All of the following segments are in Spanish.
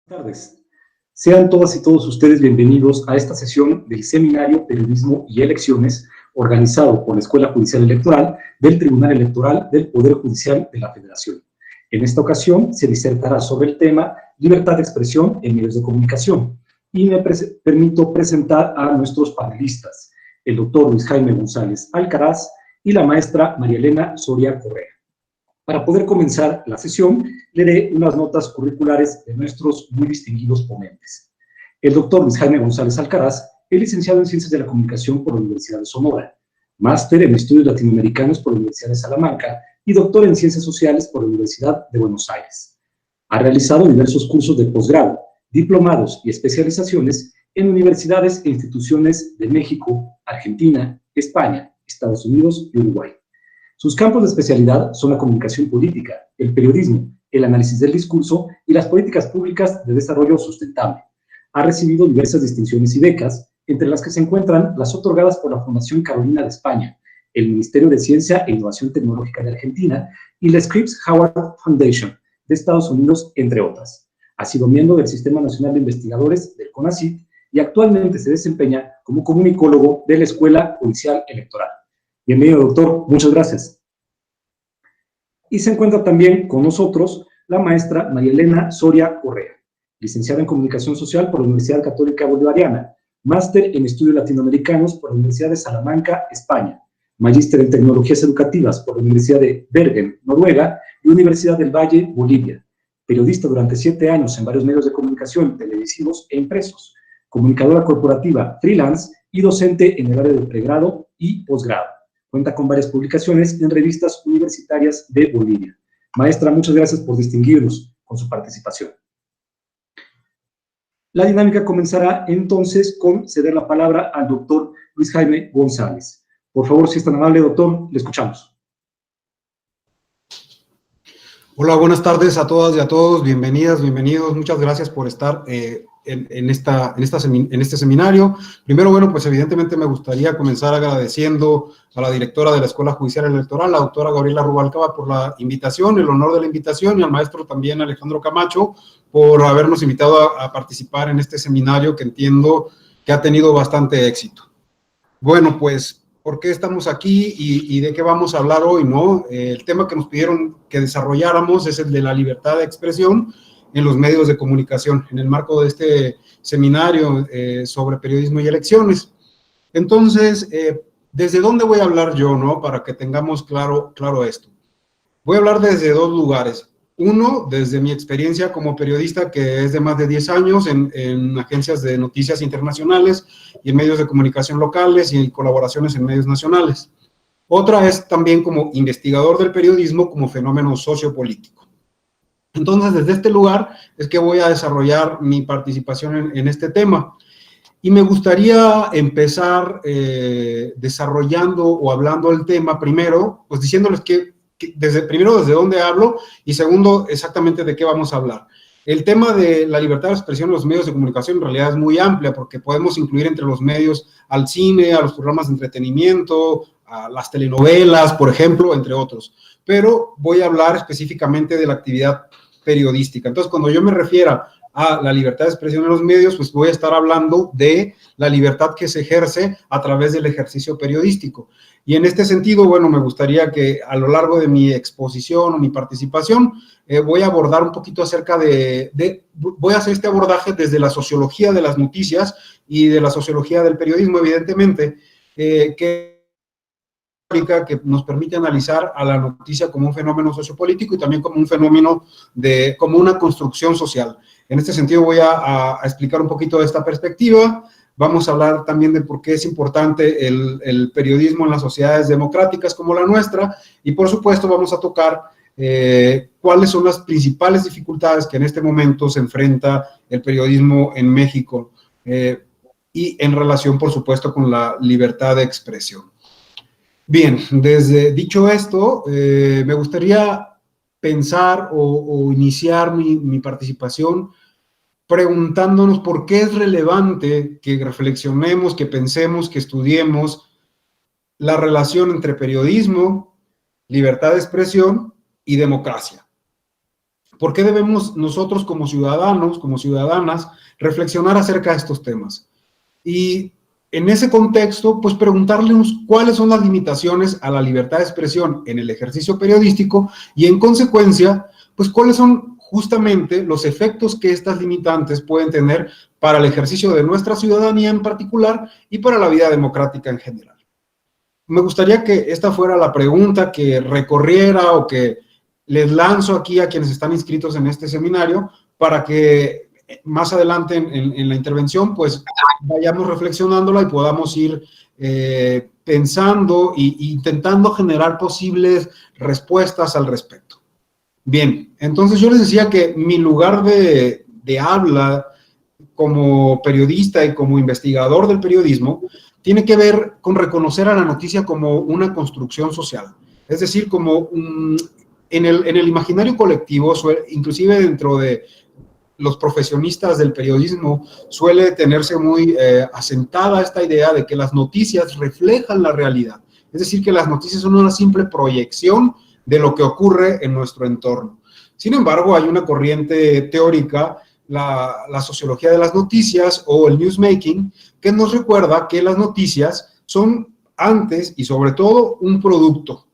Buenas tardes. Sean todas y todos ustedes bienvenidos a esta sesión del Seminario Periodismo y Elecciones, organizado por la Escuela Judicial Electoral del Tribunal Electoral del Poder Judicial de la Federación. En esta ocasión se disertará sobre el tema Libertad de expresión en medios de comunicación y me permito presentar a nuestros panelistas, el doctor Luis Jaime González Alcaraz y la maestra María Elena Soria Correa. Para poder comenzar la sesión, leeré unas notas curriculares de nuestros muy distinguidos ponentes. El doctor Luis Jaime González Alcaraz es licenciado en Ciencias de la Comunicación por la Universidad de Sonora, máster en Estudios Latinoamericanos por la Universidad de Salamanca y doctor en Ciencias Sociales por la Universidad de Buenos Aires. Ha realizado diversos cursos de posgrado, diplomados y especializaciones en universidades e instituciones de México, Argentina, España, Estados Unidos y Uruguay. Sus campos de especialidad son la comunicación política, el periodismo, el análisis del discurso y las políticas públicas de desarrollo sustentable. Ha recibido diversas distinciones y becas, entre las que se encuentran las otorgadas por la Fundación Carolina de España, el Ministerio de Ciencia e Innovación Tecnológica de Argentina y la Scripps Howard Foundation de Estados Unidos, entre otras. Ha sido miembro del Sistema Nacional de Investigadores del CONACYT y actualmente se desempeña como comunicólogo de la Escuela Judicial Electoral. Bienvenido, doctor. Muchas gracias. Y se encuentra también con nosotros la maestra María Elena Soria Correa, licenciada en Comunicación Social por la Universidad Católica Bolivariana, máster en Estudios Latinoamericanos por la Universidad de Salamanca, España, magíster en Tecnologías Educativas por la Universidad de Bergen, Noruega, y Universidad del Valle, Bolivia. Periodista durante 7 años en varios medios de comunicación, televisivos e impresos, comunicadora corporativa, freelance y docente en el área de pregrado y posgrado. Cuenta con varias publicaciones en revistas universitarias de Bolivia. Maestra, muchas gracias por distinguirnos con su participación. La dinámica comenzará entonces con ceder la palabra al doctor Luis Jaime González. Por favor, si es tan amable, doctor, le escuchamos. Hola, buenas tardes a todas y a todos. Bienvenidas, bienvenidos. Muchas gracias por estar en este seminario. Primero, bueno, pues evidentemente me gustaría comenzar agradeciendo a la directora de la Escuela Judicial Electoral, la doctora Gabriela Rubalcaba, por la invitación, el honor de la invitación, y al maestro también Alejandro Camacho por habernos invitado a participar en este seminario que entiendo que ha tenido bastante éxito. Bueno, pues, ¿por qué estamos aquí y de qué vamos a hablar hoy, no? El tema que nos pidieron que desarrolláramos es el de la libertad de expresión en los medios de comunicación, en el marco de este seminario sobre periodismo y elecciones. Entonces, ¿desde dónde voy a hablar yo, no? Para que tengamos claro esto. Voy a hablar desde 2 lugares. Uno, desde mi experiencia como periodista, que es de más de 10 años en agencias de noticias internacionales y en medios de comunicación locales y en colaboraciones en medios nacionales. Otra es también como investigador del periodismo como fenómeno sociopolítico. Entonces, desde este lugar es que voy a desarrollar mi participación en este tema. Y me gustaría empezar desarrollando o hablando del tema primero, pues diciéndoles primero desde dónde hablo y segundo exactamente de qué vamos a hablar. El tema de la libertad de expresión en los medios de comunicación en realidad es muy amplia porque podemos incluir entre los medios al cine, a los programas de entretenimiento, a las telenovelas, por ejemplo, entre otros. Pero voy a hablar específicamente de la actividad periodística. Entonces, cuando yo me refiera a la libertad de expresión en los medios, pues voy a estar hablando de la libertad que se ejerce a través del ejercicio periodístico. Y en este sentido, bueno, me gustaría que a lo largo de mi exposición o mi participación, voy a abordar un poquito acerca voy a hacer este abordaje desde la sociología de las noticias y de la sociología del periodismo, evidentemente, que nos permite analizar a la noticia como un fenómeno sociopolítico y también como un fenómeno como una construcción social. En este sentido voy a explicar un poquito de esta perspectiva. Vamos a hablar también de por qué es importante el periodismo en las sociedades democráticas como la nuestra y, por supuesto, vamos a tocar cuáles son las principales dificultades que en este momento se enfrenta el periodismo en México y en relación, por supuesto, con la libertad de expresión. Bien, dicho esto, me gustaría pensar o iniciar mi participación preguntándonos por qué es relevante que reflexionemos, que pensemos, que estudiemos la relación entre periodismo, libertad de expresión y democracia. ¿Por qué debemos nosotros como ciudadanos, como ciudadanas, reflexionar acerca de estos temas? Y en ese contexto, pues preguntarles cuáles son las limitaciones a la libertad de expresión en el ejercicio periodístico y en consecuencia, pues cuáles son justamente los efectos que estas limitantes pueden tener para el ejercicio de nuestra ciudadanía en particular y para la vida democrática en general. Me gustaría que esta fuera la pregunta que recorriera o que les lanzo aquí a quienes están inscritos en este seminario para que más adelante en la intervención pues vayamos reflexionándola y podamos ir pensando e intentando generar posibles respuestas al respecto. Bien, entonces yo les decía que mi lugar de habla como periodista y como investigador del periodismo tiene que ver con reconocer a la noticia como una construcción social. Es decir, como en el imaginario colectivo, inclusive dentro de los profesionistas del periodismo, suele tenerse muy asentada esta idea de que las noticias reflejan la realidad. Es decir, que las noticias son una simple proyección de lo que ocurre en nuestro entorno. Sin embargo, hay una corriente teórica, la sociología de las noticias o el newsmaking, que nos recuerda que las noticias son antes y sobre todo un producto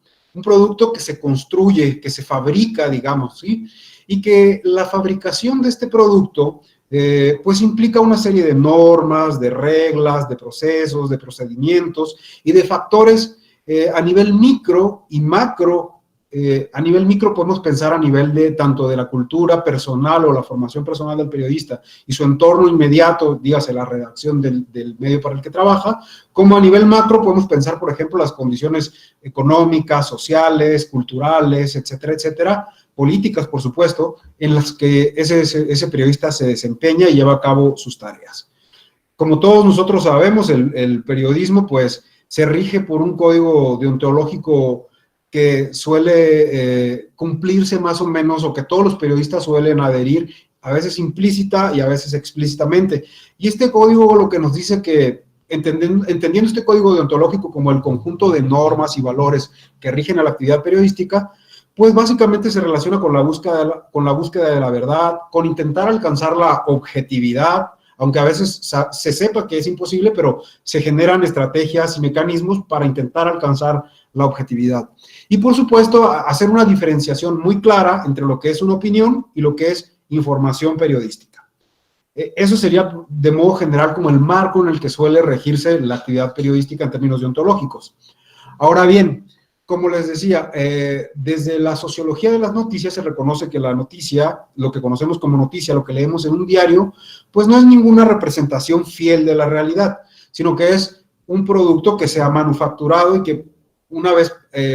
que se construye, que se fabrica, digamos, ¿sí? Y que la fabricación de este producto pues implica una serie de normas, de reglas, de procesos, de procedimientos y de factores a nivel micro y macro. A nivel micro podemos pensar a nivel de tanto de la cultura personal o la formación personal del periodista y su entorno inmediato, dígase la redacción del medio para el que trabaja, como a nivel macro podemos pensar, por ejemplo, las condiciones económicas, sociales, culturales, etcétera, etcétera, políticas, por supuesto, en las que ese periodista se desempeña y lleva a cabo sus tareas. Como todos nosotros sabemos, el periodismo pues se rige por un código deontológico que suele cumplirse más o menos, o que todos los periodistas suelen adherir, a veces implícita y a veces explícitamente. Y este código lo que nos dice que, entendiendo este código deontológico como el conjunto de normas y valores que rigen a la actividad periodística, pues básicamente se relaciona con la búsqueda de la verdad, con intentar alcanzar la objetividad, aunque a veces se sepa que es imposible, pero se generan estrategias y mecanismos para intentar alcanzar la objetividad. Y por supuesto, hacer una diferenciación muy clara entre lo que es una opinión y lo que es información periodística. Eso sería de modo general como el marco en el que suele regirse la actividad periodística en términos deontológicos. Ahora bien, como les decía, desde la sociología de las noticias se reconoce que la noticia, lo que conocemos como noticia, lo que leemos en un diario, pues no es ninguna representación fiel de la realidad, sino que es un producto que se ha manufacturado y que una vez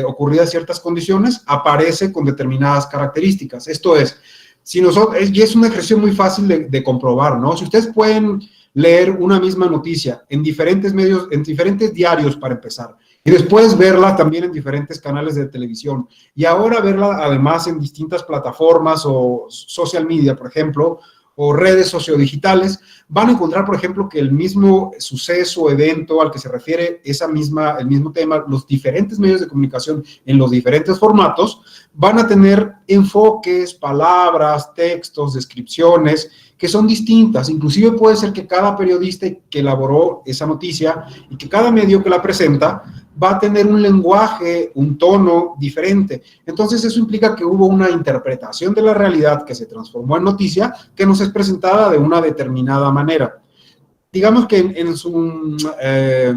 ocurridas ciertas condiciones, aparece con determinadas características. Esto es, y es un ejercicio muy fácil de comprobar, ¿no? Si ustedes pueden leer una misma noticia en diferentes medios, en diferentes diarios para empezar, y después verla también en diferentes canales de televisión, y ahora verla además en distintas plataformas o social media, por ejemplo, o redes sociodigitales, van a encontrar, por ejemplo, que el mismo suceso o evento al que se refiere el mismo tema, los diferentes medios de comunicación en los diferentes formatos, van a tener enfoques, palabras, textos, descripciones, que son distintas. Inclusive puede ser que cada periodista que elaboró esa noticia y que cada medio que la presenta va a tener un lenguaje, un tono diferente. Entonces eso implica que hubo una interpretación de la realidad que se transformó en noticia, que nos es presentada de una determinada manera. Digamos que en su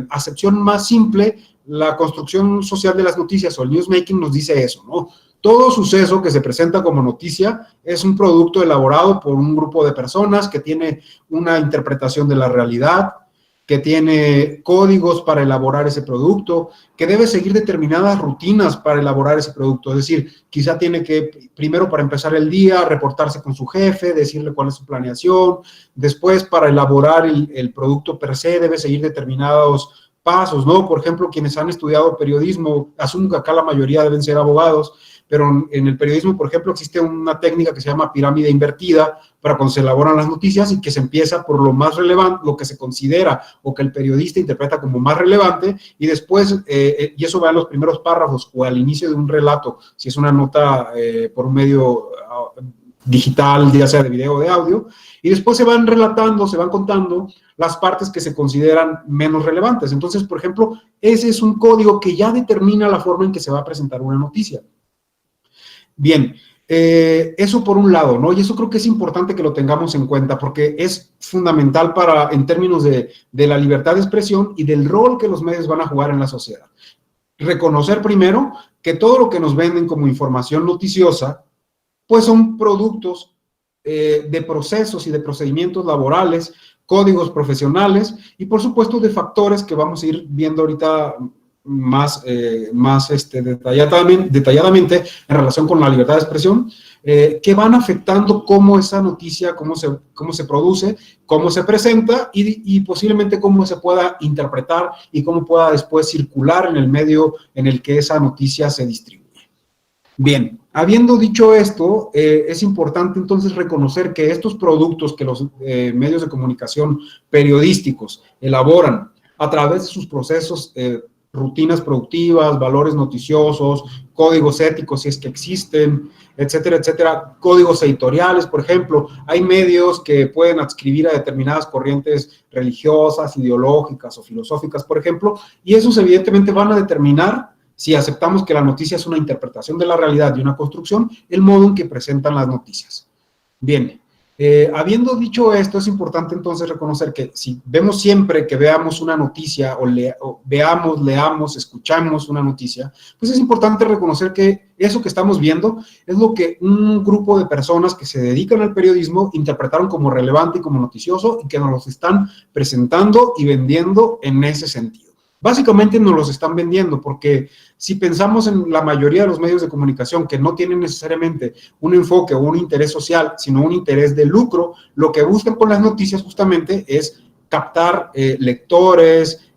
acepción más simple, la construcción social de las noticias o el newsmaking nos dice eso, ¿no? Todo suceso que se presenta como noticia es un producto elaborado por un grupo de personas que tiene una interpretación de la realidad, que tiene códigos para elaborar ese producto, que debe seguir determinadas rutinas para elaborar ese producto. Es decir, quizá tiene que, primero para empezar el día, reportarse con su jefe, decirle cuál es su planeación, después para elaborar el producto per se debe seguir determinados pasos, ¿no? Por ejemplo, quienes han estudiado periodismo, asumo que acá la mayoría deben ser abogados, pero en el periodismo, por ejemplo, existe una técnica que se llama pirámide invertida para cuando se elaboran las noticias y que se empieza por lo más relevante, lo que se considera o que el periodista interpreta como más relevante y después, y eso va en los primeros párrafos o al inicio de un relato, si es una nota por un medio digital, ya sea de video o de audio, y después se van relatando, se van contando las partes que se consideran menos relevantes. Entonces, por ejemplo, ese es un código que ya determina la forma en que se va a presentar una noticia. Bien, eso por un lado, ¿no? Y eso creo que es importante que lo tengamos en cuenta porque es fundamental para, en términos de la libertad de expresión y del rol que los medios van a jugar en la sociedad. Reconocer primero que todo lo que nos venden como información noticiosa, pues son productos de procesos y de procedimientos laborales, códigos profesionales y por supuesto de factores que vamos a ir viendo ahorita más detalladamente en relación con la libertad de expresión, que van afectando cómo esa noticia, cómo se produce, cómo se presenta y posiblemente cómo se pueda interpretar y cómo pueda después circular en el medio en el que esa noticia se distribuye. Bien, habiendo dicho esto, es importante entonces reconocer que estos productos que los medios de comunicación periodísticos elaboran a través de sus procesos, rutinas productivas, valores noticiosos, códigos éticos si es que existen, etcétera, etcétera, códigos editoriales, por ejemplo, hay medios que pueden adscribir a determinadas corrientes religiosas, ideológicas o filosóficas, por ejemplo, y esos evidentemente van a determinar, si aceptamos que la noticia es una interpretación de la realidad y una construcción, el modo en que presentan las noticias. Bien, habiendo dicho esto, es importante entonces reconocer que si vemos siempre que veamos una noticia o veamos, leamos, escuchamos una noticia, pues es importante reconocer que eso que estamos viendo es lo que un grupo de personas que se dedican al periodismo interpretaron como relevante y como noticioso y que nos los están presentando y vendiendo en ese sentido. Básicamente nos los están vendiendo porque si pensamos en la mayoría de los medios de comunicación que no tienen necesariamente un enfoque o un interés social, sino un interés de lucro, lo que buscan con las noticias justamente es captar lectores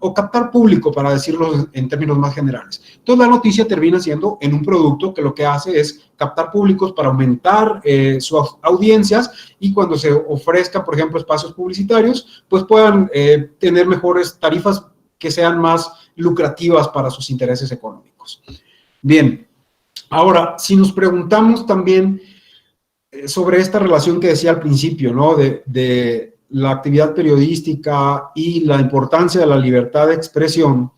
o captar público, para decirlo en términos más generales. Entonces la noticia termina siendo en un producto que lo que hace es captar públicos para aumentar sus audiencias y cuando se ofrezcan, por ejemplo, espacios publicitarios, pues puedan tener mejores tarifas que sean más lucrativas para sus intereses económicos. Bien, ahora, si nos preguntamos también sobre esta relación que decía al principio, ¿no? De la actividad periodística y la importancia de la libertad de expresión,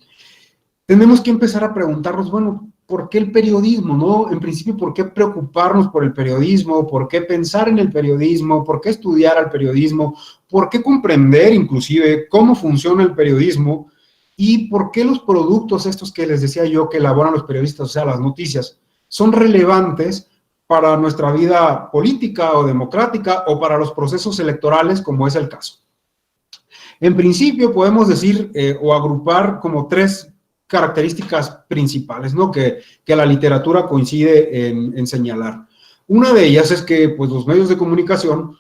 tenemos que empezar a preguntarnos, bueno, ¿por qué el periodismo, no? En principio, ¿por qué preocuparnos por el periodismo? ¿Por qué pensar en el periodismo? ¿Por qué estudiar al periodismo? ¿Por qué comprender, inclusive, cómo funciona el periodismo? ¿Y por qué los productos estos que les decía yo que elaboran los periodistas, o sea, las noticias, son relevantes para nuestra vida política o democrática o para los procesos electorales, como es el caso? En principio, podemos decir o agrupar como tres características principales, ¿no? Que la literatura coincide en señalar. Una de ellas es que pues, los medios de comunicación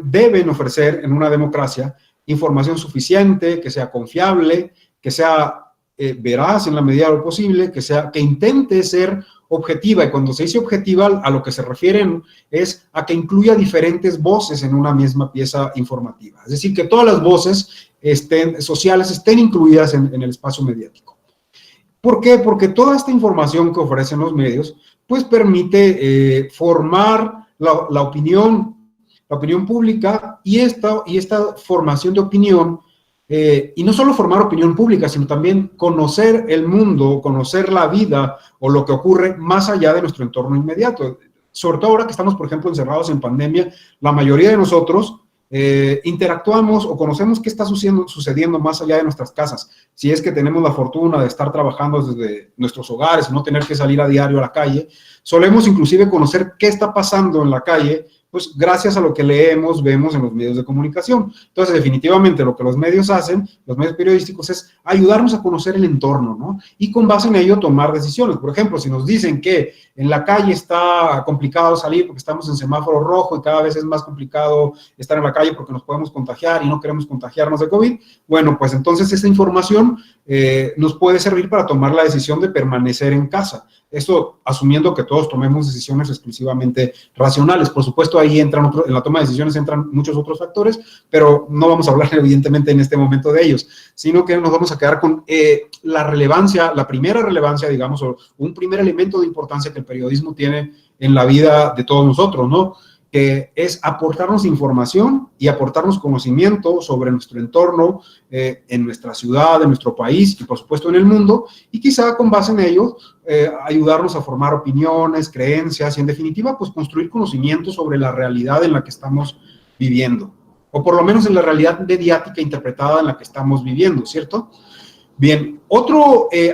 deben ofrecer en una democracia información suficiente, que sea confiable, que sea veraz en la medida de lo posible, que intente ser objetiva, y cuando se dice objetiva, a lo que se refieren es a que incluya diferentes voces en una misma pieza informativa. Es decir, que todas las voces sociales estén incluidas en el espacio mediático. ¿Por qué? Porque toda esta información que ofrecen los medios, pues permite formar la opinión pública y esta formación de opinión, y no solo formar opinión pública, sino también conocer el mundo, conocer la vida o lo que ocurre más allá de nuestro entorno inmediato. Sobre todo ahora que estamos, por ejemplo, encerrados en pandemia, la mayoría de nosotros interactuamos o conocemos qué está sucediendo más allá de nuestras casas. Si es que tenemos la fortuna de estar trabajando desde nuestros hogares y no tener que salir a diario a la calle, solemos inclusive conocer qué está pasando en la calle, pues gracias a lo que leemos, vemos en los medios de comunicación. Entonces, definitivamente lo que los medios hacen, los medios periodísticos, es ayudarnos a conocer el entorno, ¿no? Y con base en ello tomar decisiones. Por ejemplo, si nos dicen que en la calle está complicado salir porque estamos en semáforo rojo y cada vez es más complicado estar en la calle porque nos podemos contagiar y no queremos contagiarnos de COVID, bueno, pues entonces esa información nos puede servir para tomar la decisión de permanecer en casa. Esto asumiendo que todos tomemos decisiones exclusivamente racionales. Por supuesto, ahí en la toma de decisiones entran muchos otros factores, pero no vamos a hablar evidentemente en este momento de ellos, sino que nos vamos a quedar con la relevancia, la primera relevancia, digamos, o un primer elemento de importancia que el periodismo tiene en la vida de todos nosotros, ¿no? Que es aportarnos información y aportarnos conocimiento sobre nuestro entorno, en nuestra ciudad, en nuestro país y por supuesto en el mundo, y quizá con base en ello ayudarnos a formar opiniones, creencias y en definitiva pues construir conocimiento sobre la realidad en la que estamos viviendo, o por lo menos en la realidad mediática interpretada en la que estamos viviendo, ¿cierto? Bien,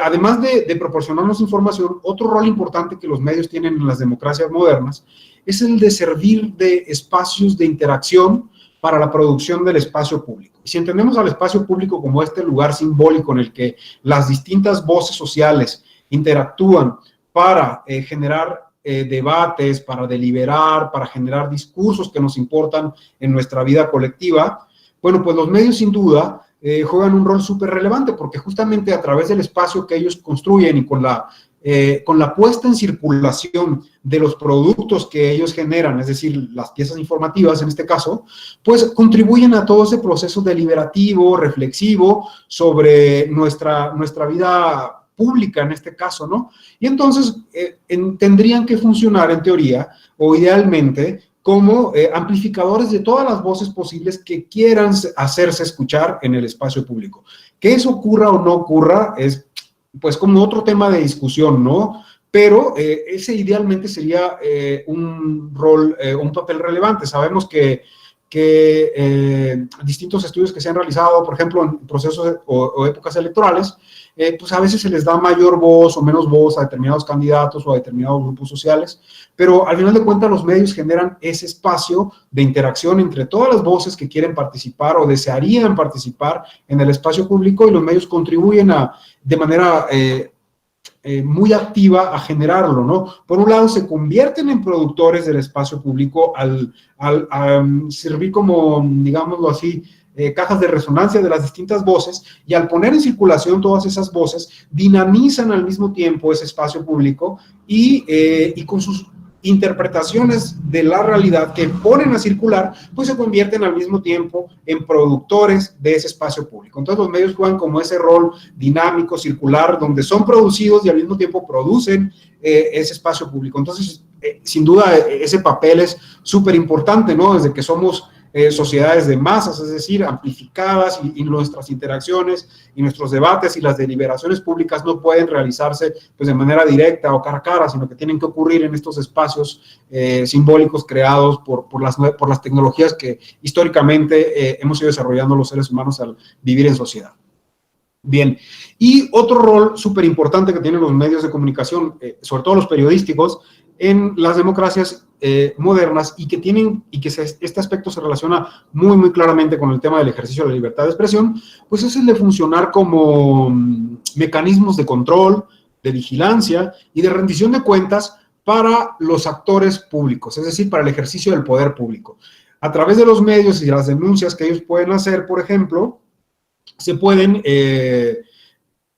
además de proporcionarnos información, otro rol importante que los medios tienen en las democracias modernas es el de servir de espacios de interacción para la producción del espacio público. Y si entendemos al espacio público como este lugar simbólico en el que las distintas voces sociales interactúan para generar debates, para deliberar, para generar discursos que nos importan en nuestra vida colectiva, bueno, pues los medios sin duda juegan un rol súper relevante porque justamente a través del espacio que ellos construyen y con la puesta en circulación de los productos que ellos generan, es decir, las piezas informativas en este caso, pues contribuyen a todo ese proceso deliberativo, reflexivo sobre nuestra vida pública en este caso, ¿no? Y entonces tendrían que funcionar en teoría o idealmente como amplificadores de todas las voces posibles que quieran hacerse escuchar en el espacio público. Que eso ocurra o no ocurra es pues como otro tema de discusión, ¿no? Pero ese idealmente sería un papel relevante. Sabemos que distintos estudios que se han realizado, por ejemplo, en procesos o épocas electorales, pues a veces se les da mayor voz o menos voz a determinados candidatos o a determinados grupos sociales, pero al final de cuentas los medios generan ese espacio de interacción entre todas las voces que quieren participar o desearían participar en el espacio público y los medios contribuyen de manera muy activa a generarlo, ¿no? Por un lado, se convierten en productores del espacio público al servir como, digámoslo así, cajas de resonancia de las distintas voces, y al poner en circulación todas esas voces, dinamizan al mismo tiempo ese espacio público y con sus interpretaciones de la realidad que ponen a circular, pues se convierten al mismo tiempo en productores de ese espacio público. Entonces los medios juegan como ese rol dinámico, circular, donde son producidos y al mismo tiempo producen ese espacio público. Entonces, sin duda, ese papel es súper importante, ¿no? Desde que somos sociedades de masas, es decir, amplificadas, y nuestras interacciones y nuestros debates y las deliberaciones públicas no pueden realizarse pues de manera directa o cara a cara, sino que tienen que ocurrir en estos espacios simbólicos creados por las tecnologías que históricamente hemos ido desarrollando los seres humanos al vivir en sociedad. Bien, y otro rol súper importante que tienen los medios de comunicación, sobre todo los periodísticos, en las democracias modernas, y que este aspecto se relaciona muy, muy claramente con el tema del ejercicio de la libertad de expresión, pues es el de funcionar como mecanismos de control, de vigilancia y de rendición de cuentas para los actores públicos, es decir, para el ejercicio del poder público. A través de los medios y de las denuncias que ellos pueden hacer, por ejemplo, se pueden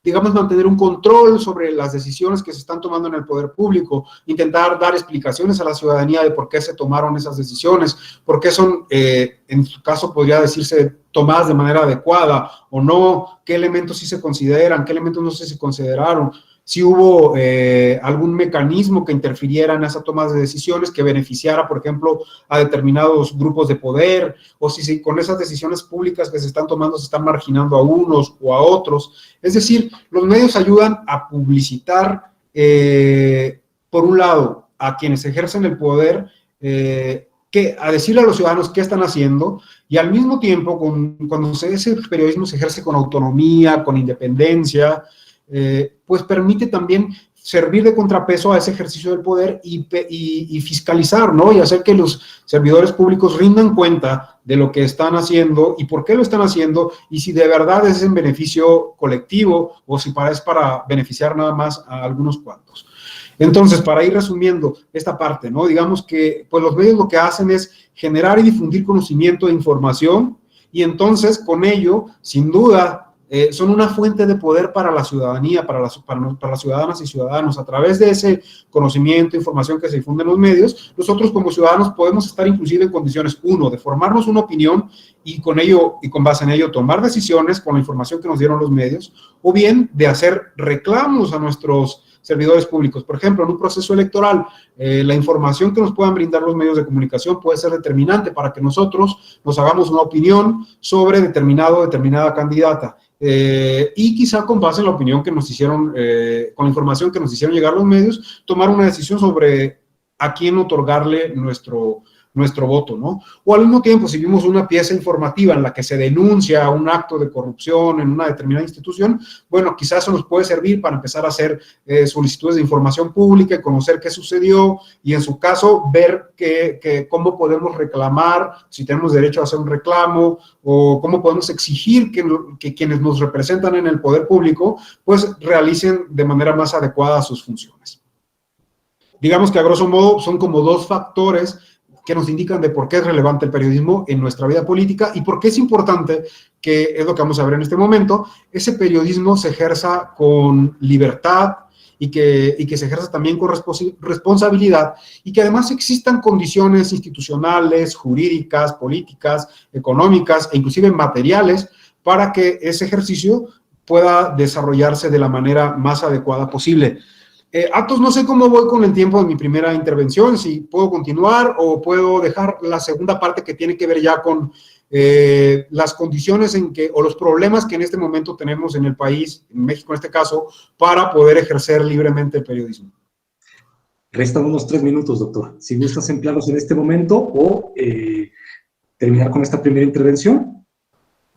digamos, mantener un control sobre las decisiones que se están tomando en el poder público, intentar dar explicaciones a la ciudadanía de por qué se tomaron esas decisiones, por qué son, en su caso podría decirse, tomadas de manera adecuada o no, qué elementos sí se consideran, qué elementos no se consideraron, si hubo algún mecanismo que interfiriera en esa toma de decisiones que beneficiara, por ejemplo, a determinados grupos de poder, o si con esas decisiones públicas que se están tomando se están marginando a unos o a otros. Es decir, los medios ayudan a publicitar, por un lado, a quienes ejercen el poder, a decirle a los ciudadanos qué están haciendo, y al mismo tiempo, cuando ese periodismo se ejerce con autonomía, con independencia, pues permite también servir de contrapeso a ese ejercicio del poder y fiscalizar, ¿no? Y hacer que los servidores públicos rindan cuenta de lo que están haciendo y por qué lo están haciendo, y si de verdad es en beneficio colectivo o si es para beneficiar nada más a algunos cuantos. Entonces, para ir resumiendo esta parte, ¿no? Digamos que pues los medios lo que hacen es generar y difundir conocimiento e información, y entonces con ello, sin duda, son una fuente de poder para la ciudadanía, para las ciudadanas y ciudadanos. A través de ese conocimiento, información que se difunde en los medios, nosotros como ciudadanos podemos estar inclusive en condiciones, uno, de formarnos una opinión y con base en ello tomar decisiones con la información que nos dieron los medios, o bien de hacer reclamos a nuestros servidores públicos. Por ejemplo, en un proceso electoral, la información que nos puedan brindar los medios de comunicación puede ser determinante para que nosotros nos hagamos una opinión sobre determinada candidata. Y quizá con base en la opinión que nos hicieron, con la información que nos hicieron llegar los medios, tomar una decisión sobre a quién otorgarle nuestro voto, ¿no? O al mismo tiempo, si vimos una pieza informativa en la que se denuncia un acto de corrupción en una determinada institución, bueno, quizás eso nos puede servir para empezar a hacer solicitudes de información pública y conocer qué sucedió y, en su caso, ver cómo podemos reclamar, si tenemos derecho a hacer un reclamo, o cómo podemos exigir que quienes nos representan en el poder público, pues realicen de manera más adecuada sus funciones. Digamos que, a grosso modo, son como dos factores que nos indican de por qué es relevante el periodismo en nuestra vida política y por qué es importante, que es lo que vamos a ver en este momento, ese periodismo se ejerza con libertad y que se ejerza también con responsabilidad, y que además existan condiciones institucionales, jurídicas, políticas, económicas e inclusive materiales para que ese ejercicio pueda desarrollarse de la manera más adecuada posible. Atos, no sé cómo voy con el tiempo de mi primera intervención, si puedo continuar o puedo dejar la segunda parte que tiene que ver ya con las condiciones o los problemas que en este momento tenemos en el país, en México en este caso, para poder ejercer libremente el periodismo. Restan unos 3 minutos, doctor. Si gustas emplearlos en este momento o terminar con esta primera intervención.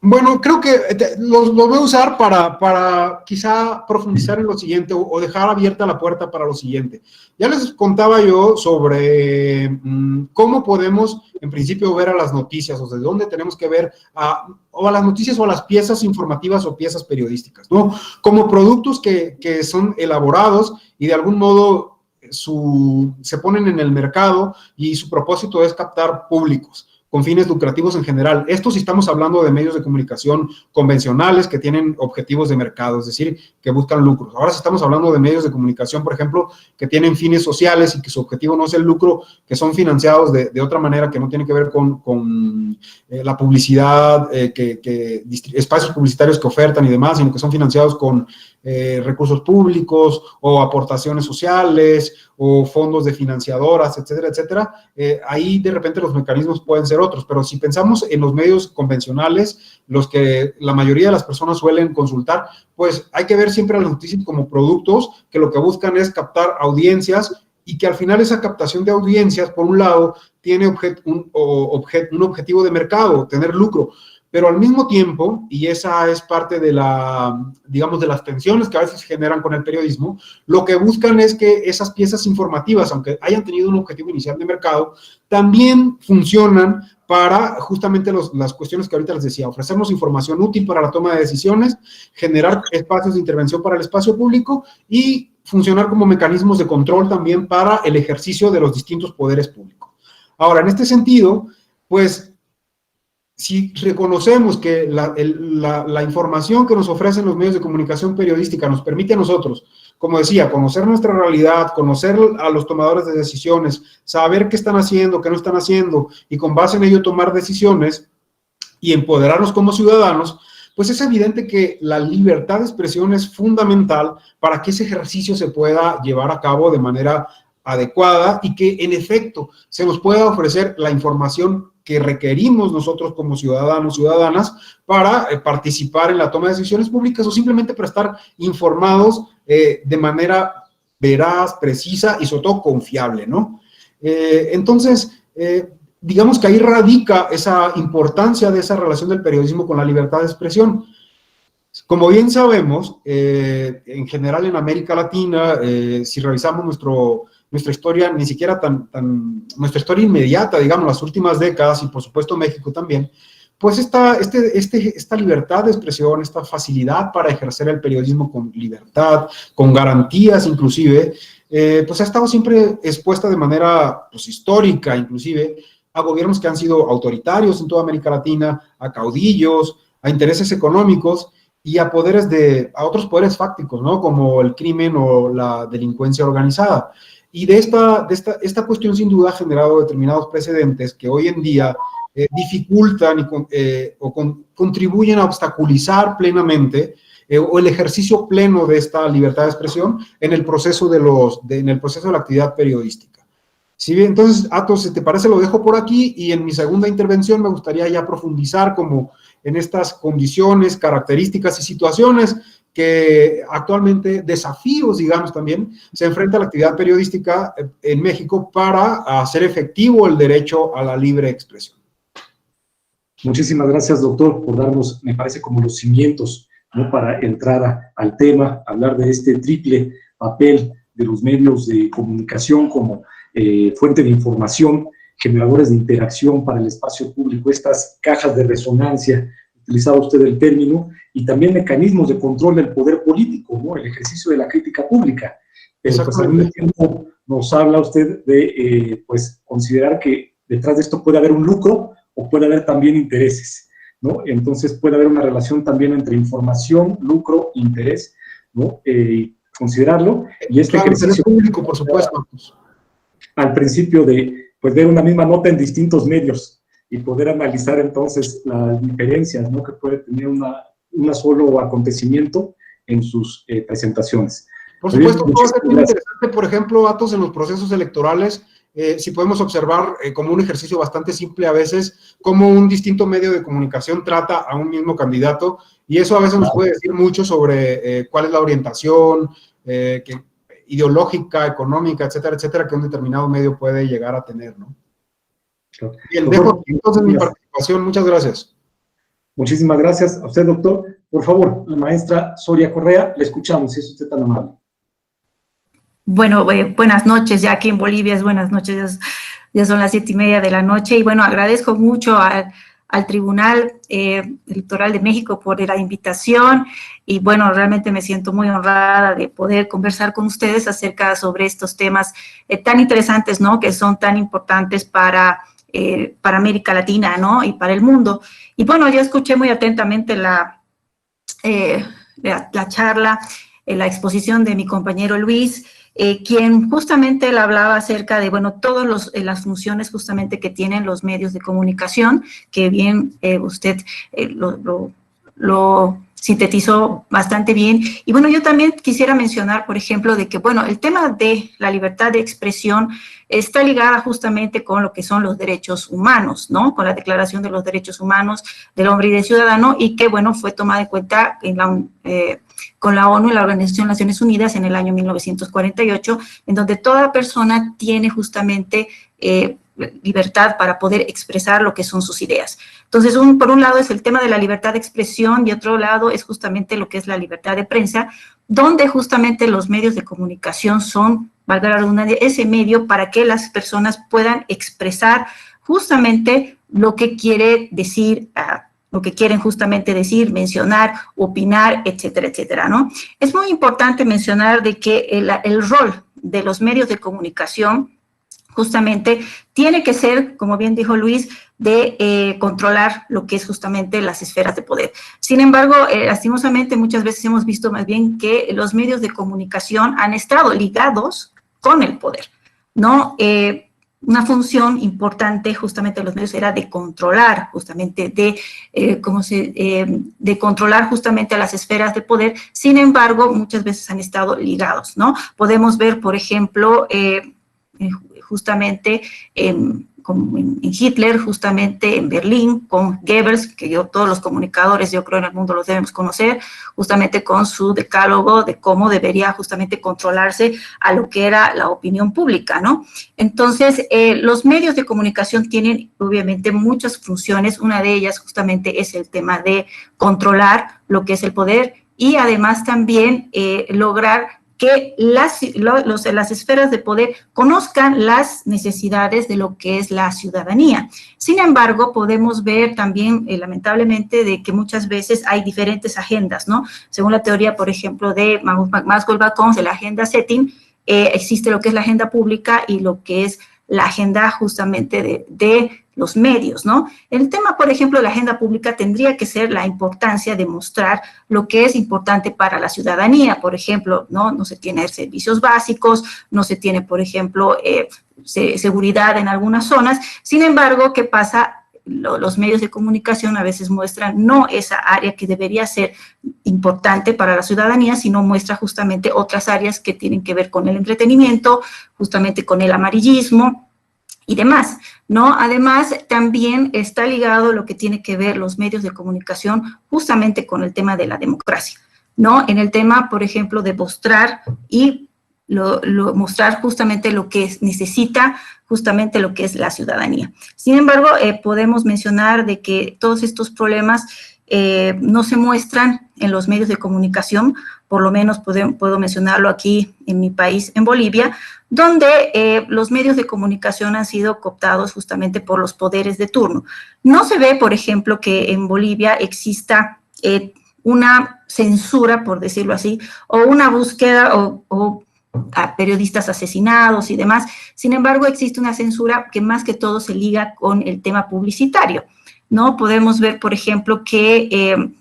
Bueno, creo que los voy a usar para quizá profundizar en lo siguiente o dejar abierta la puerta para lo siguiente. Ya les contaba yo sobre cómo podemos, en principio, ver a las noticias, o de dónde tenemos que ver o a las noticias o a las piezas informativas o piezas periodísticas, ¿no? Como productos que son elaborados y de algún modo se ponen en el mercado y su propósito es captar públicos con fines lucrativos en general. Esto si estamos hablando de medios de comunicación convencionales que tienen objetivos de mercado, es decir, que buscan lucros. Ahora si estamos hablando de medios de comunicación, por ejemplo, que tienen fines sociales y que su objetivo no es el lucro, que son financiados de otra manera, que no tiene que ver con la publicidad, espacios publicitarios que ofertan y demás, sino que son financiados con recursos públicos o aportaciones sociales o fondos de financiadoras, etcétera, etcétera. Ahí de repente los mecanismos pueden ser otros, pero si pensamos en los medios convencionales, los que la mayoría de las personas suelen consultar, pues hay que ver siempre a las noticias como productos que lo que buscan es captar audiencias, y que al final esa captación de audiencias, por un lado, tiene un objetivo de mercado, tener lucro, pero al mismo tiempo, y esa es parte de digamos, de las tensiones que a veces generan con el periodismo, lo que buscan es que esas piezas informativas, aunque hayan tenido un objetivo inicial de mercado, también funcionan para justamente las cuestiones que ahorita les decía: ofrecernos información útil para la toma de decisiones, generar espacios de intervención para el espacio público y funcionar como mecanismos de control también para el ejercicio de los distintos poderes públicos. Ahora, en este sentido, pues, si reconocemos que la información que nos ofrecen los medios de comunicación periodística nos permite a nosotros, como decía, conocer nuestra realidad, conocer a los tomadores de decisiones, saber qué están haciendo, qué no están haciendo, y con base en ello tomar decisiones y empoderarnos como ciudadanos, pues es evidente que la libertad de expresión es fundamental para que ese ejercicio se pueda llevar a cabo de manera adecuada y que, en efecto, se nos pueda ofrecer la información que requerimos nosotros como ciudadanos, ciudadanas, para participar en la toma de decisiones públicas o simplemente para estar informados de manera veraz, precisa y sobre todo confiable, ¿no? Entonces, digamos que ahí radica esa importancia de esa relación del periodismo con la libertad de expresión. Como bien sabemos, en general en América Latina, si revisamos nuestra historia, ni siquiera nuestra historia inmediata, digamos, las últimas décadas, y por supuesto México también, pues esta libertad de expresión, esta facilidad para ejercer el periodismo con libertad, con garantías inclusive, pues ha estado siempre expuesta de manera, pues, histórica inclusive, a gobiernos que han sido autoritarios en toda América Latina, a caudillos, a intereses económicos, y a otros poderes fácticos, ¿no? Como el crimen o la delincuencia organizada. Y esta cuestión sin duda ha generado determinados precedentes que hoy en día dificultan contribuyen a obstaculizar plenamente o el ejercicio pleno de esta libertad de expresión en el proceso de la actividad periodística. Si bien, entonces, Atos, si te parece, lo dejo por aquí, y en mi segunda intervención me gustaría ya profundizar como en estas condiciones, características y situaciones que actualmente, desafíos, digamos, también, se enfrenta la actividad periodística en México para hacer efectivo el derecho a la libre expresión. Muchísimas gracias, doctor, por darnos, me parece, como los cimientos, ¿no?, para entrar al tema, hablar de este triple papel de los medios de comunicación como fuente de información, generadores de interacción para el espacio público, estas cajas de resonancia, utilizaba usted el término, y también mecanismos de control del poder político, ¿no?, el ejercicio de la crítica pública. Pero pues al mismo tiempo nos habla usted de pues considerar que detrás de esto puede haber un lucro o puede haber también intereses, ¿no? Entonces puede haber una relación también entre información, lucro, interés, ¿no? Considerarlo. Y este claro, ejercicio público, por supuesto. Al principio de pues ver una misma nota en distintos medios y poder analizar entonces las diferencias, ¿no?, que puede tener un solo acontecimiento en sus presentaciones. Por supuesto, puede ser muy interesante, por ejemplo, Atos, en los procesos electorales, si podemos observar como un ejercicio bastante simple a veces, cómo un distinto medio de comunicación trata a un mismo candidato, y eso a veces nos puede decir mucho sobre cuál es la orientación ideológica, económica, etcétera, etcétera, que un determinado medio puede llegar a tener, ¿no? Bien, dejo entonces mi participación. Muchas gracias. Muchísimas gracias a usted, doctor. Por favor, la maestra Soria Correa, le escuchamos, si es usted tan amable. Bueno, buenas noches, ya aquí en Bolivia es buenas noches, ya son las 7:30 de la noche, y bueno, agradezco mucho al Tribunal Electoral de México por la invitación, y bueno, realmente me siento muy honrada de poder conversar con ustedes acerca sobre estos temas tan interesantes, ¿no?, que son tan importantes para América Latina, ¿no?, y para el mundo. Y bueno, yo escuché muy atentamente la charla, la exposición de mi compañero Luis, quien justamente él hablaba acerca de, bueno, todas las funciones justamente que tienen los medios de comunicación, que bien usted lo sintetizó bastante bien. Y bueno, yo también quisiera mencionar, por ejemplo, de que, bueno, el tema de la libertad de expresión está ligada justamente con lo que son los derechos humanos, ¿no?, con la Declaración de los Derechos Humanos del Hombre y del Ciudadano, y que, bueno, fue tomada en cuenta con la ONU y la Organización de Naciones Unidas en el año 1948, en donde toda persona tiene justamente libertad para poder expresar lo que son sus ideas. Entonces, por un lado es el tema de la libertad de expresión, y otro lado es justamente lo que es la libertad de prensa, donde justamente los medios de comunicación son, valga la redundancia, ese medio para que las personas puedan expresar justamente lo que quiere decir, lo que quieren justamente decir, mencionar, opinar, etcétera, etcétera, ¿no? Es muy importante mencionar de que el rol de los medios de comunicación justamente tiene que ser, como bien dijo Luis, de controlar lo que es justamente las esferas de poder. Sin embargo, lastimosamente muchas veces hemos visto más bien que los medios de comunicación han estado ligados con el poder, ¿no? Una función importante justamente de los medios era de controlar justamente, de controlar justamente a las esferas de poder. Sin embargo, muchas veces han estado ligados, ¿no? Podemos ver, por ejemplo, justamente en Hitler, justamente en Berlín, con Goebbels, que todos los comunicadores, yo creo, en el mundo los debemos conocer, justamente con su decálogo de cómo debería justamente controlarse a lo que era la opinión pública, ¿no? Entonces, los medios de comunicación tienen, obviamente, muchas funciones. Una de ellas, justamente, es el tema de controlar lo que es el poder, y además también lograr que las esferas de poder conozcan las necesidades de lo que es la ciudadanía. Sin embargo, podemos ver también, lamentablemente, de que muchas veces hay diferentes agendas, ¿no? Según la teoría, por ejemplo, de Maxwell-Bacon, de la agenda setting, existe lo que es la agenda pública y lo que es la agenda justamente de los medios, ¿no? El tema, por ejemplo, de la agenda pública tendría que ser la importancia de mostrar lo que es importante para la ciudadanía. Por ejemplo, no se tiene servicios básicos, no se tiene, por ejemplo, seguridad en algunas zonas. Sin embargo, ¿qué pasa? Los medios de comunicación a veces muestran no esa área que debería ser importante para la ciudadanía, sino muestra justamente otras áreas que tienen que ver con el entretenimiento, justamente con el amarillismo y demás, ¿no? Además, también está ligado lo que tiene que ver los medios de comunicación justamente con el tema de la democracia, ¿no? En el tema, por ejemplo, de mostrar y mostrar justamente lo que necesita justamente lo que es la ciudadanía. Sin embargo, podemos mencionar de que todos estos problemas no se muestran en los medios de comunicación, por lo menos puedo mencionarlo aquí en mi país, en Bolivia, donde los medios de comunicación han sido cooptados justamente por los poderes de turno. No se ve, por ejemplo, que en Bolivia exista una censura, por decirlo así, o una búsqueda o a periodistas asesinados y demás. Sin embargo, existe una censura que más que todo se liga con el tema publicitario, ¿no? Podemos ver, por ejemplo, que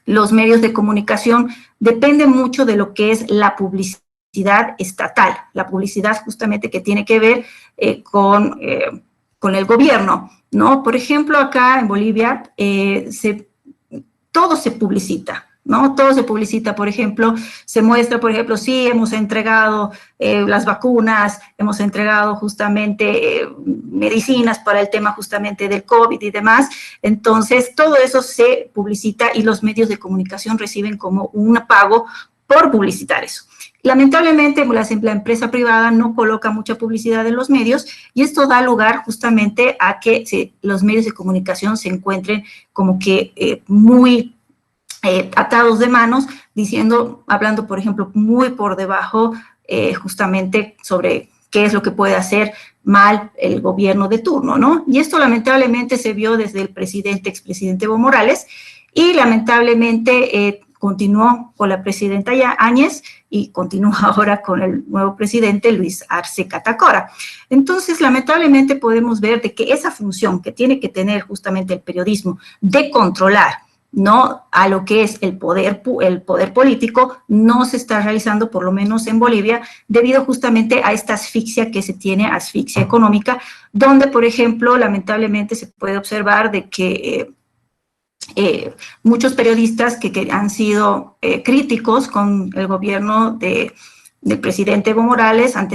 los medios de comunicación dependen mucho de lo que es la publicidad estatal, la publicidad justamente que tiene que ver con el gobierno, ¿no? Por ejemplo, acá en Bolivia todo se publicita, ¿no? Todo se publicita, por ejemplo, se muestra, por ejemplo, sí, hemos entregado las vacunas, hemos entregado justamente medicinas para el tema justamente del COVID y demás, entonces todo eso se publicita y los medios de comunicación reciben como un pago por publicitar eso. Lamentablemente, la empresa privada no coloca mucha publicidad en los medios y esto da lugar justamente a que los medios de comunicación se encuentren como que muy atados de manos, hablando, por ejemplo, muy por debajo justamente sobre qué es lo que puede hacer mal el gobierno de turno, ¿no? Y esto lamentablemente se vio desde el expresidente Evo Morales, y lamentablemente continuó con la presidenta Áñez y continúa ahora con el nuevo presidente Luis Arce Catacora. Entonces, lamentablemente podemos ver de que esa función que tiene que tener justamente el periodismo de controlar, ¿no?, a lo que es el poder político, no se está realizando, por lo menos en Bolivia, debido justamente a esta asfixia que se tiene, asfixia económica, donde, por ejemplo, lamentablemente se puede observar de que muchos periodistas que han sido críticos con el gobierno del presidente Evo Morales han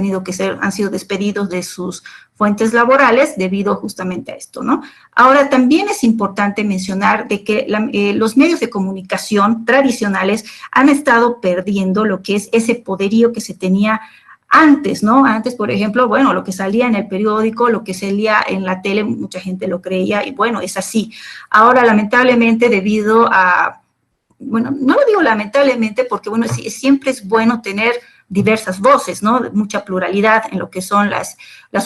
sido despedidos de sus fuentes laborales debido justamente a esto, ¿no? Ahora, también es importante mencionar de que los medios de comunicación tradicionales han estado perdiendo lo que es ese poderío que se tenía antes, ¿no? Antes, por ejemplo, bueno, lo que salía en el periódico, lo que salía en la tele, mucha gente lo creía y bueno, es así. Ahora, lamentablemente, debido a, bueno, no lo digo lamentablemente porque, bueno, siempre es bueno tener diversas voces, ¿no? Mucha pluralidad en lo que son las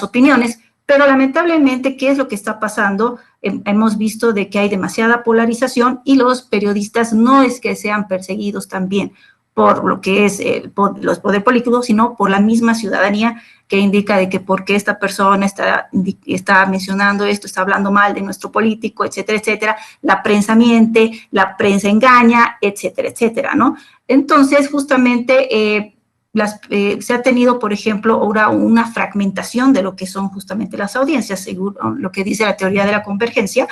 opiniones, pero lamentablemente, ¿qué es lo que está pasando? Hemos visto de que hay demasiada polarización y los periodistas no es que sean perseguidos también por lo que es los poderes políticos, sino por la misma ciudadanía que indica de que por qué esta persona está mencionando esto, está hablando mal de nuestro político, etcétera, etcétera. La prensa miente, la prensa engaña, etcétera, etcétera, ¿no? Entonces, justamente se ha tenido, por ejemplo, ahora una fragmentación de lo que son justamente las audiencias, según lo que dice la teoría de la convergencia.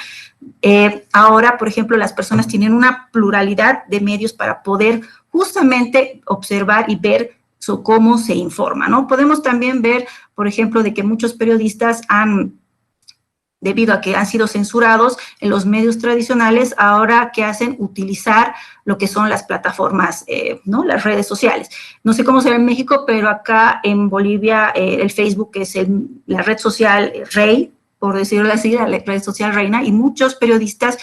Ahora, por ejemplo, las personas tienen una pluralidad de medios para poder justamente observar y ver cómo se informa, ¿no? Podemos también ver, por ejemplo, de que muchos periodistas debido a que han sido censurados en los medios tradicionales, ahora ¿qué hacen? Utilizar lo que son las plataformas, ¿no? Las redes sociales. No sé cómo será en México, pero acá en Bolivia el Facebook es la red social rey, por decirlo así, la red social reina, y muchos periodistas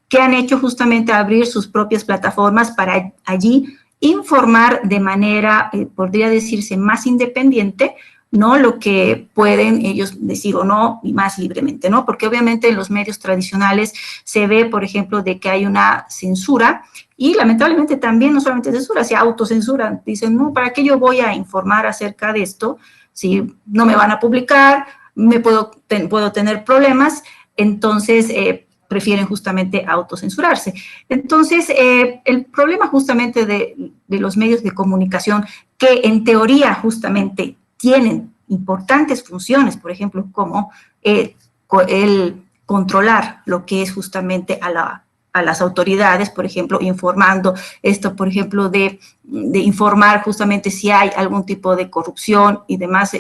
que han hecho justamente abrir sus propias plataformas para allí informar de manera, podría decirse, más independiente, ¿no? Lo que pueden ellos decir o no, y más libremente, ¿no? Porque obviamente en los medios tradicionales se ve, por ejemplo, de que hay una censura y lamentablemente también no solamente censura, se autocensuran. Dicen, no, ¿para qué yo voy a informar acerca de esto si no me van a publicar, puedo tener problemas? entonces prefieren justamente autocensurarse. Entonces, el problema justamente de los medios de comunicación, que en teoría justamente tienen importantes funciones, por ejemplo, como el controlar lo que es justamente a las autoridades, por ejemplo, informando esto, por ejemplo, de informar justamente si hay algún tipo de corrupción y demás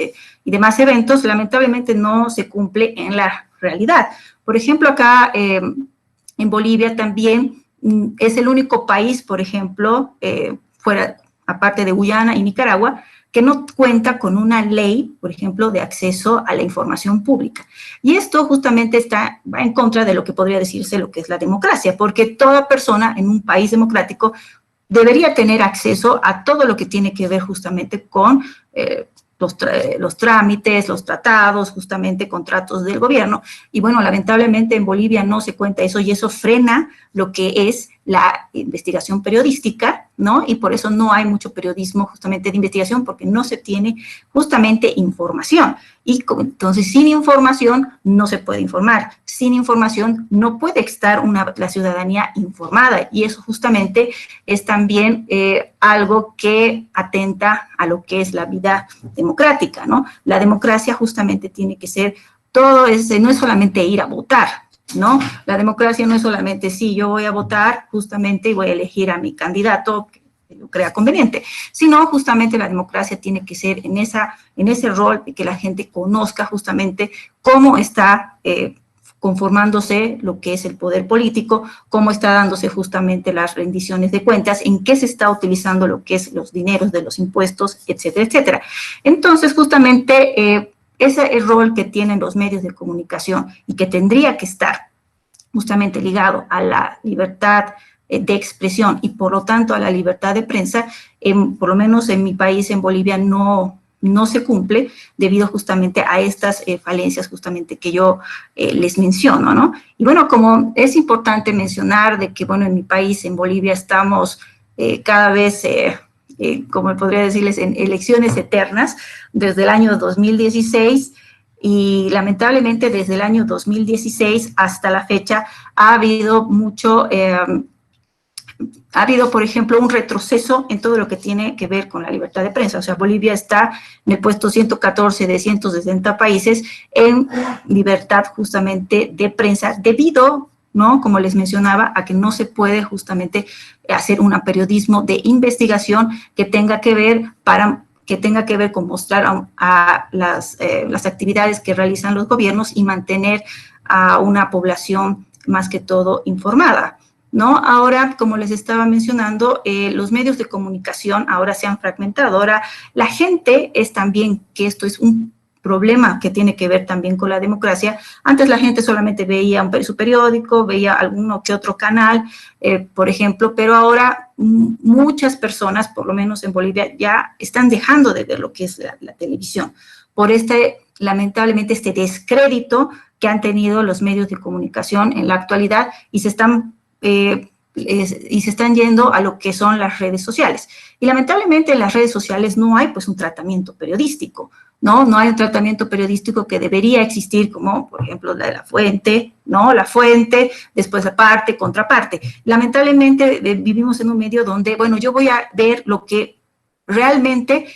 eventos, lamentablemente no se cumple en la realidad. Por ejemplo, acá en Bolivia también es el único país, por ejemplo, aparte de Guyana y Nicaragua, que no cuenta con una ley, por ejemplo, de acceso a la información pública. Y esto justamente va en contra de lo que podría decirse lo que es la democracia, porque toda persona en un país democrático debería tener acceso a todo lo que tiene que ver justamente con los trámites, los tratados, justamente contratos del gobierno. Y bueno, lamentablemente en Bolivia no se cuenta eso y eso frena lo que es la investigación periodística, ¿no? Y por eso no hay mucho periodismo justamente de investigación porque no se tiene justamente información. Y entonces sin información no se puede informar. Sin información no puede estar la ciudadanía informada y eso justamente es también algo que atenta a lo que es la vida democrática, ¿no? La democracia justamente tiene que ser no es solamente ir a votar, ¿no? La democracia no es solamente, sí, yo voy a votar justamente y voy a elegir a mi candidato que lo crea conveniente, sino justamente la democracia tiene que ser en ese rol de que la gente conozca justamente cómo está conformándose lo que es el poder político, cómo está dándose justamente las rendiciones de cuentas, en qué se está utilizando lo que es los dineros de los impuestos, etcétera, etcétera. Entonces, justamente ese es el rol que tienen los medios de comunicación y que tendría que estar justamente ligado a la libertad de expresión y por lo tanto a la libertad de prensa, por lo menos en mi país, en Bolivia, no se cumple debido justamente a estas falencias justamente que yo les menciono, ¿no? Y bueno, como es importante mencionar de que, bueno, en mi país, en Bolivia, estamos cada vez, como podría decirles, en elecciones eternas desde el año 2016 y lamentablemente desde el año 2016 hasta la fecha ha habido por ejemplo, un retroceso en todo lo que tiene que ver con la libertad de prensa. O sea, Bolivia está en el puesto 114 de 160 países en libertad justamente de prensa debido, ¿no? Como les mencionaba, a que no se puede justamente hacer un periodismo de investigación que tenga que ver con mostrar a las actividades que realizan los gobiernos y mantener a una población más que todo informada, ¿no? Ahora, como les estaba mencionando, los medios de comunicación ahora se han fragmentado. Ahora, la gente es también, que esto es un problema que tiene que ver también con la democracia. Antes la gente solamente veía su periódico, veía alguno que otro canal, por ejemplo, pero ahora muchas personas, por lo menos en Bolivia, ya están dejando de ver lo que es la televisión por lamentablemente, este descrédito que han tenido los medios de comunicación en la actualidad y se están yendo a lo que son las redes sociales. Y lamentablemente en las redes sociales no hay pues un tratamiento periodístico, ¿no? No hay un tratamiento periodístico que debería existir como, por ejemplo, la fuente, ¿no? La fuente, después la parte, contraparte. Lamentablemente vivimos en un medio donde, bueno, yo voy a ver lo que realmente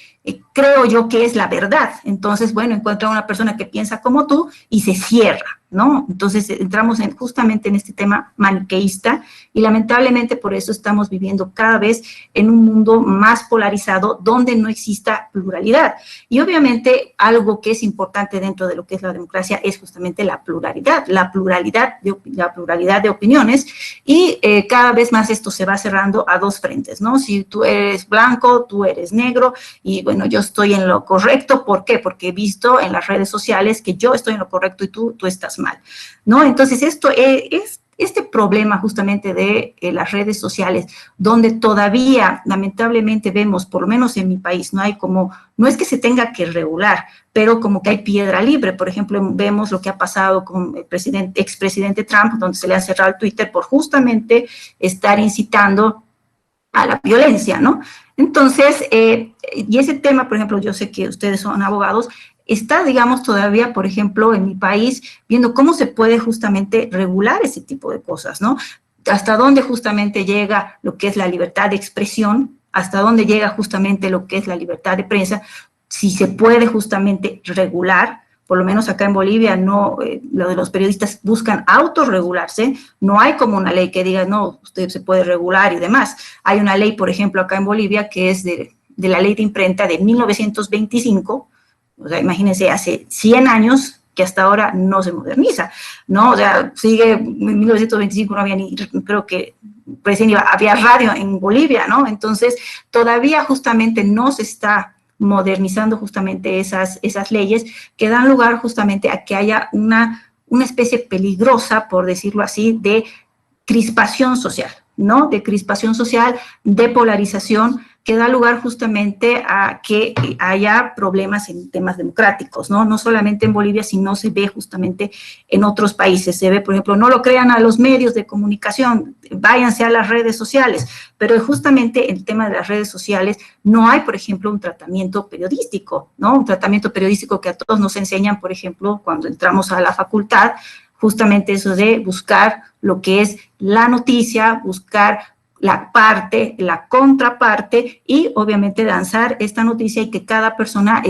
creo yo que es la verdad. Entonces, bueno, encuentra una persona que piensa como tú y se cierra, ¿no? Entonces entramos justamente en este tema maniqueísta y lamentablemente por eso estamos viviendo cada vez en un mundo más polarizado donde no exista pluralidad. Y obviamente algo que es importante dentro de lo que es la democracia es justamente la pluralidad de opiniones y cada vez más esto se va cerrando a dos frentes, ¿no? Si tú eres blanco, tú eres negro y bueno, yo estoy en lo correcto. ¿Por qué? Porque he visto en las redes sociales que yo estoy en lo correcto y tú estás mal, ¿no? Entonces, esto es este problema justamente de las redes sociales, donde todavía, lamentablemente, vemos, por lo menos en mi país, no es que se tenga que regular, pero como que hay piedra libre. Por ejemplo, vemos lo que ha pasado con el expresidente Trump, donde se le ha cerrado el Twitter por justamente estar incitando a la violencia, ¿no? Entonces, y ese tema, por ejemplo, yo sé que ustedes son abogados, está, digamos, todavía, por ejemplo, en mi país, viendo cómo se puede justamente regular ese tipo de cosas, ¿no? Hasta dónde justamente llega lo que es la libertad de expresión, hasta dónde llega justamente lo que es la libertad de prensa, si se puede justamente regular. Por lo menos acá en Bolivia, no, lo de los periodistas buscan autorregularse, no hay como una ley que diga, no, usted se puede regular y demás. Hay una ley, por ejemplo, acá en Bolivia, que es de la ley de imprenta de 1925, o sea, imagínense, hace 100 años que hasta ahora no se moderniza, ¿no? O sea, sigue, en 1925 no había ni, creo que recién había radio en Bolivia, ¿no? Entonces, todavía justamente no se está modernizando justamente esas leyes que dan lugar justamente a que haya una especie peligrosa, por decirlo así, de crispación social, ¿no? De crispación social, de polarización, que da lugar justamente a que haya problemas en temas democráticos, ¿no? No solamente en Bolivia, sino se ve justamente en otros países. Se ve, por ejemplo, no lo crean a los medios de comunicación, váyanse a las redes sociales, pero justamente el tema de las redes sociales no hay, por ejemplo, un tratamiento periodístico, ¿no? Un tratamiento periodístico que a todos nos enseñan, por ejemplo, cuando entramos a la facultad, justamente eso de buscar lo que es la noticia, buscar la parte, la contraparte y obviamente lanzar esta noticia y que cada persona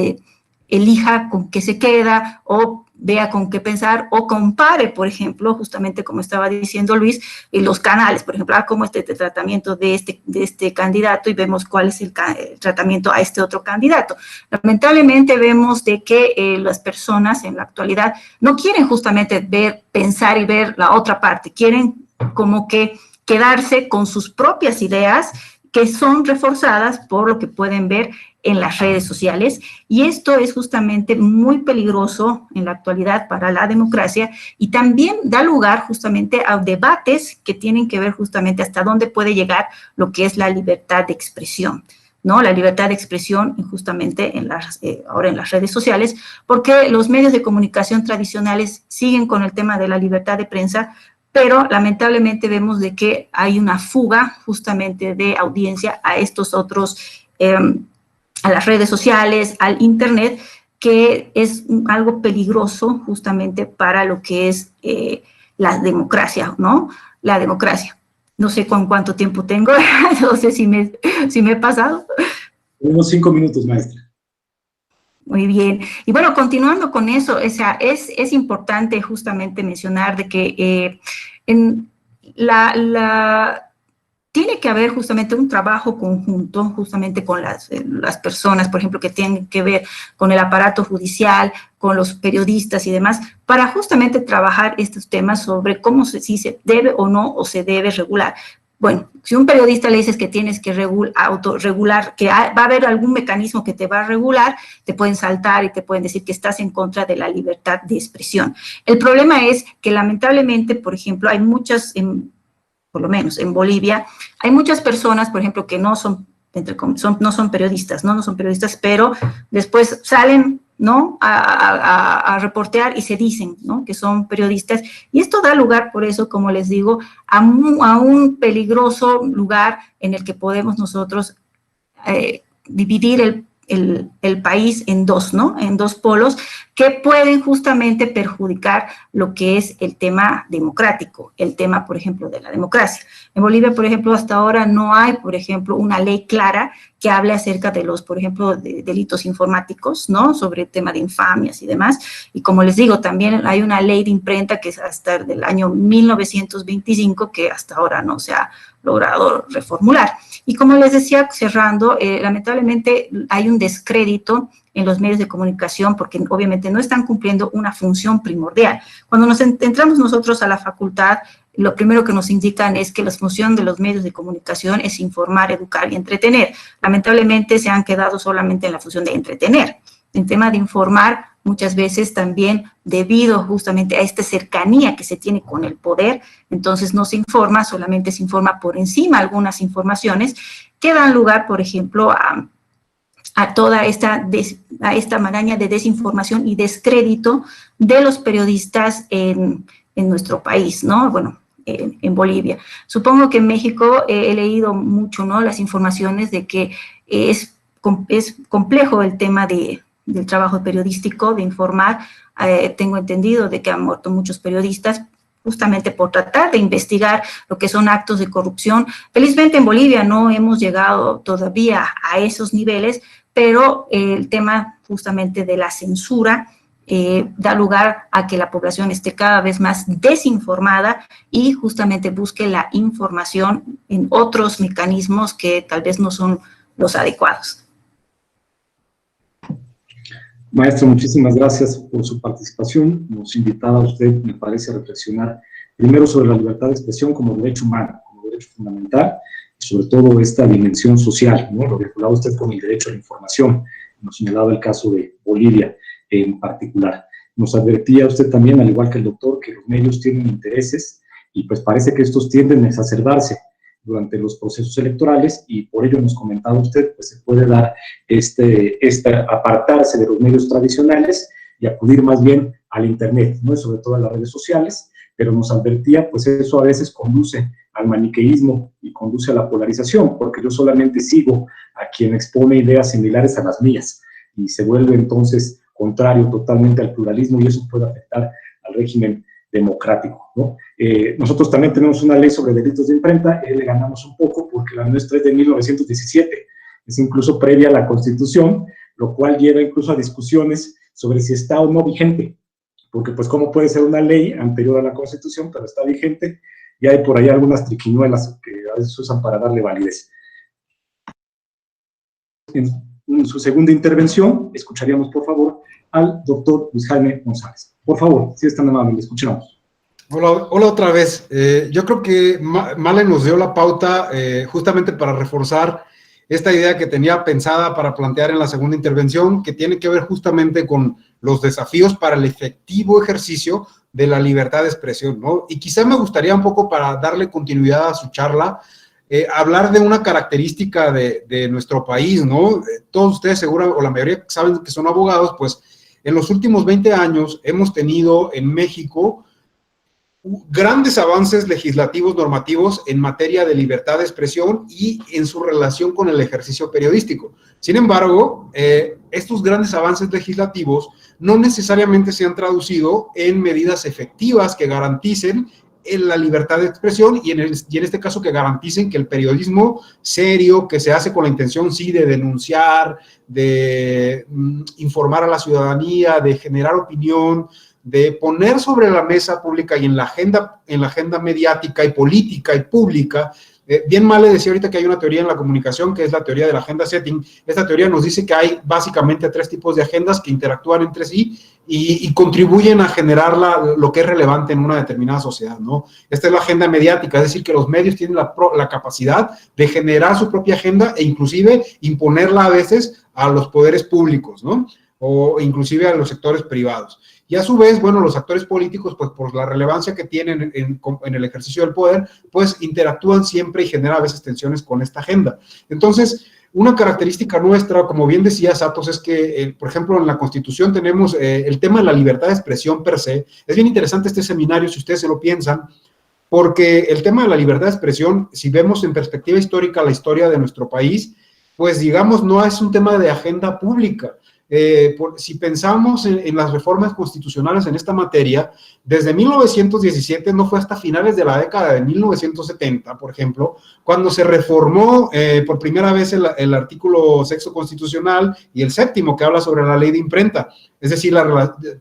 elija con qué se queda o vea con qué pensar o compare, por ejemplo, justamente como estaba diciendo Luis, los canales, por ejemplo, cómo este tratamiento de este candidato y vemos cuál es el tratamiento a este otro candidato. Lamentablemente vemos de que las personas en la actualidad no quieren justamente pensar y ver la otra parte, quieren como que quedarse con sus propias ideas que son reforzadas por lo que pueden ver en las redes sociales y esto es justamente muy peligroso en la actualidad para la democracia y también da lugar justamente a debates que tienen que ver justamente hasta dónde puede llegar lo que es la libertad de expresión, ¿no? La libertad de expresión justamente ahora en las redes sociales, porque los medios de comunicación tradicionales siguen con el tema de la libertad de prensa, pero lamentablemente vemos de que hay una fuga justamente de audiencia a estos otros, a las redes sociales, al internet, que es algo peligroso justamente para lo que es la democracia, ¿no? La democracia. No sé con cuánto tiempo tengo, no sé si me he pasado. Unos 5 minutos, maestra. Muy bien. Y bueno, continuando con eso, o sea, es importante justamente mencionar de que tiene que haber justamente un trabajo conjunto justamente con las personas, por ejemplo, que tienen que ver con el aparato judicial, con los periodistas y demás, para justamente trabajar estos temas sobre si se debe o no o se debe regular. Bueno, si un periodista le dices que tienes que autorregular, que va a haber algún mecanismo que te va a regular, te pueden saltar y te pueden decir que estás en contra de la libertad de expresión. El problema es que lamentablemente, por ejemplo, hay muchas, por lo menos en Bolivia, hay muchas personas, por ejemplo, que no son periodistas, ¿no? No son periodistas, pero después salen, ¿no? A reportear y se dicen, ¿no? Que son periodistas. Y esto da lugar, por eso, como les digo, a un peligroso lugar en el que podemos nosotros dividir el país en dos, ¿no? En dos polos que pueden justamente perjudicar lo que es el tema democrático, el tema, por ejemplo, de la democracia. En Bolivia, por ejemplo, hasta ahora no hay, por ejemplo, una ley clara que hable acerca de los, por ejemplo, de delitos informáticos, ¿no? Sobre el tema de infamias y demás. Y como les digo, también hay una ley de imprenta que es hasta del año 1925 que hasta ahora no se ha logrado reformular. Y como les decía, cerrando, lamentablemente hay un descrédito en los medios de comunicación porque obviamente no están cumpliendo una función primordial. Cuando nos entramos nosotros a la facultad, lo primero que nos indican es que la función de los medios de comunicación es informar, educar y entretener. Lamentablemente se han quedado solamente en la función de entretener. En tema de informar, muchas veces también debido justamente a esta cercanía que se tiene con el poder, entonces no se informa, solamente se informa por encima algunas informaciones que dan lugar, por ejemplo, a toda esta maraña de desinformación y descrédito de los periodistas en nuestro país, ¿no? Bueno, en Bolivia. Supongo que en México he leído mucho, ¿no? Las informaciones de que es complejo el tema de del trabajo periodístico, de informar. Tengo entendido de que han muerto muchos periodistas justamente por tratar de investigar lo que son actos de corrupción. Felizmente en Bolivia no hemos llegado todavía a esos niveles, pero el tema justamente de la censura da lugar a que la población esté cada vez más desinformada y justamente busque la información en otros mecanismos que tal vez no son los adecuados. Maestro, muchísimas gracias por su participación. Nos invitaba a usted, me parece, a reflexionar primero sobre la libertad de expresión como derecho humano, como derecho fundamental, y sobre todo esta dimensión social, ¿no? Lo vinculaba usted con el derecho a la información. Nos señalaba el caso de Bolivia en particular. Nos advertía usted también, al igual que el doctor, que los medios tienen intereses y pues parece que estos tienden a exacerbarse durante los procesos electorales, y por ello nos comentaba usted, pues se puede dar apartarse de los medios tradicionales y acudir más bien al Internet, ¿no? Y sobre todo a las redes sociales, pero nos advertía, pues eso a veces conduce al maniqueísmo y conduce a la polarización, porque yo solamente sigo a quien expone ideas similares a las mías, y se vuelve entonces contrario totalmente al pluralismo, y eso puede afectar al régimen democrático, ¿no? Nosotros también tenemos una ley sobre delitos de imprenta, le ganamos un poco porque la nuestra es de 1917, es incluso previa a la Constitución, lo cual lleva incluso a discusiones sobre si está o no vigente, porque pues cómo puede ser una ley anterior a la Constitución, pero está vigente, y hay por ahí algunas triquiñuelas que a veces usan para darle validez. En su segunda intervención, escucharíamos por favor al doctor Luis Jaime González. Por favor, si es tan amable, le escuchamos. Hola otra vez. Yo creo que Male nos dio la pauta justamente para reforzar esta idea que tenía pensada para plantear en la segunda intervención, que tiene que ver justamente con los desafíos para el efectivo ejercicio de la libertad de expresión, ¿no? Y quizá me gustaría un poco, para darle continuidad a su charla, hablar de una característica de nuestro país, ¿no? Todos ustedes seguro, o la mayoría saben que son abogados, pues en los últimos 20 años hemos tenido en México grandes avances legislativos, normativos en materia de libertad de expresión y en su relación con el ejercicio periodístico. Sin embargo, estos grandes avances legislativos no necesariamente se han traducido en medidas efectivas que garanticen la libertad de expresión y en este caso que garanticen que el periodismo serio, que se hace con la intención, sí, de denunciar, de informar a la ciudadanía, de generar opinión, de poner sobre la mesa pública y en la agenda mediática y política y pública. Bien Male decía ahorita que hay una teoría en la comunicación que es la teoría de la agenda setting. Esta teoría nos dice que hay básicamente 3 tipos de agendas que interactúan entre sí y contribuyen a generar lo que es relevante en una determinada sociedad, ¿no? Esta es la agenda mediática, es decir, que los medios tienen la capacidad de generar su propia agenda e inclusive imponerla a veces a los poderes públicos, ¿no? O inclusive a los sectores privados. Y a su vez, bueno, los actores políticos, pues por la relevancia que tienen en el ejercicio del poder, pues interactúan siempre y generan a veces tensiones con esta agenda. Entonces, una característica nuestra, como bien decía Santos, es que, por ejemplo, en la Constitución tenemos el tema de la libertad de expresión per se. Es bien interesante este seminario, si ustedes se lo piensan, porque el tema de la libertad de expresión, si vemos en perspectiva histórica la historia de nuestro país, pues digamos, no es un tema de agenda pública. Si pensamos en las reformas constitucionales en esta materia, desde 1917 no fue hasta finales de la década de 1970, por ejemplo, cuando se reformó por primera vez el artículo 6º constitucional y el 7º que habla sobre la ley de imprenta, es decir,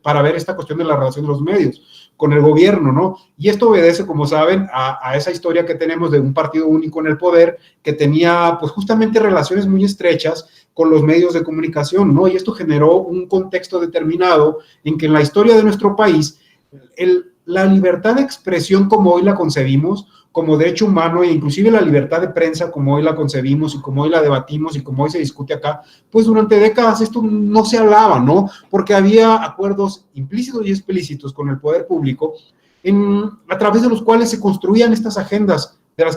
para ver esta cuestión de la relación de los medios con el gobierno, ¿no? Y esto obedece, como saben, a esa historia que tenemos de un partido único en el poder que tenía, pues, justamente relaciones muy estrechas con los medios de comunicación, ¿no? Y esto generó un contexto determinado en que en la historia de nuestro país, la libertad de expresión como hoy la concebimos, como derecho humano, e inclusive la libertad de prensa como hoy la concebimos y como hoy la debatimos y como hoy se discute acá, pues durante décadas esto no se hablaba, ¿no? Porque había acuerdos implícitos y explícitos con el poder público a través de los cuales se construían estas agendas de las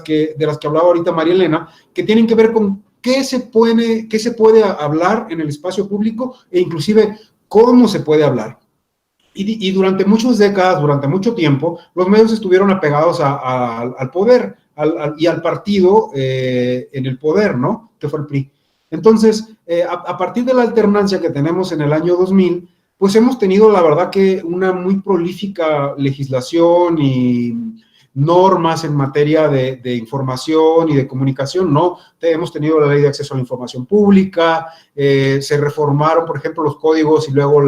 que hablaba ahorita María Elena, que tienen que ver con qué se puede hablar en el espacio público e inclusive cómo se puede hablar. Y durante muchas décadas, durante mucho tiempo, los medios estuvieron apegados al poder y al partido en el poder, ¿no? Que fue el PRI. Entonces, a partir de la alternancia que tenemos en el año 2000, pues hemos tenido, la verdad, que una muy prolífica legislación y normas en materia de información y de comunicación, ¿no? Hemos tenido la Ley de Acceso a la Información Pública, se reformaron, por ejemplo, los códigos y luego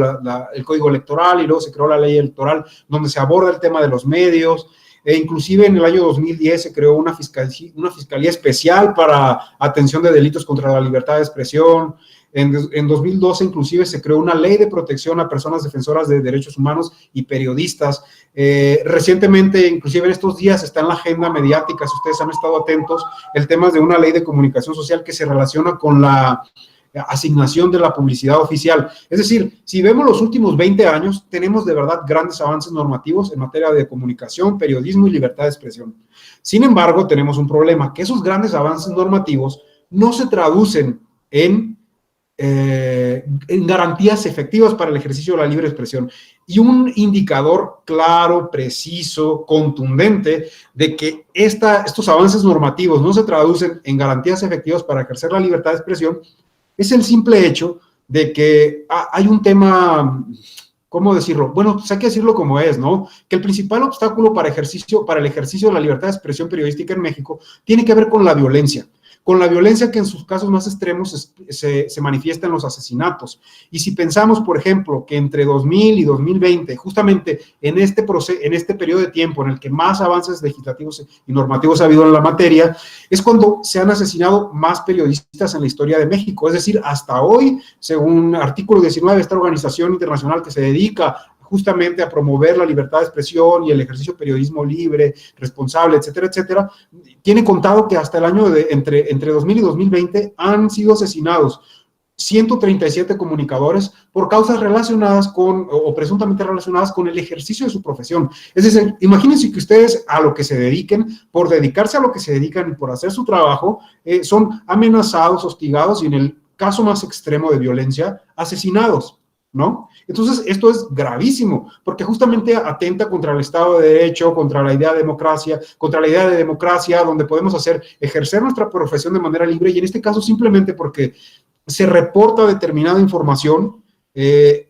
el Código Electoral, y luego se creó la Ley Electoral, donde se aborda el tema de los medios. Inclusive en el año 2010 se creó una fiscalía especial para atención de delitos contra la libertad de expresión. En 2012 inclusive se creó una ley de protección a personas defensoras de derechos humanos y periodistas. Recientemente, inclusive en estos días, está en la agenda mediática, si ustedes han estado atentos, el tema de una ley de comunicación social que se relaciona con la asignación de la publicidad oficial. Es decir, si vemos los últimos 20 años, tenemos de verdad grandes avances normativos en materia de comunicación, periodismo y libertad de expresión. Sin embargo, tenemos un problema, que esos grandes avances normativos no se traducen en garantías efectivas para el ejercicio de la libre expresión. Y un indicador claro, preciso, contundente de que estos avances normativos no se traducen en garantías efectivas para ejercer la libertad de expresión es el simple hecho de que hay un tema, ¿cómo decirlo? Bueno, pues hay que decirlo como es, ¿no? Que el principal obstáculo para el ejercicio de la libertad de expresión periodística en México tiene que ver con la violencia que en sus casos más extremos se manifiesta en los asesinatos. Y si pensamos, por ejemplo, que entre 2000 y 2020, justamente en este periodo de tiempo en el que más avances legislativos y normativos ha habido en la materia, es cuando se han asesinado más periodistas en la historia de México. Es decir, hasta hoy, según artículo 19 de esta organización internacional que se dedica justamente a promover la libertad de expresión y el ejercicio de periodismo libre, responsable, etcétera, etcétera, tiene contado que hasta el año entre 2000 y 2020 han sido asesinados 137 comunicadores por causas relacionadas o presuntamente relacionadas con el ejercicio de su profesión. Es decir, imagínense que ustedes a lo que se dediquen, por dedicarse a lo que se dedican y por hacer su trabajo, son amenazados, hostigados y en el caso más extremo de violencia, asesinados, ¿no? Entonces, esto es gravísimo, porque justamente atenta contra el Estado de Derecho, contra la idea de democracia, contra la idea de democracia, donde podemos ejercer nuestra profesión de manera libre, y en este caso simplemente porque se reporta determinada información,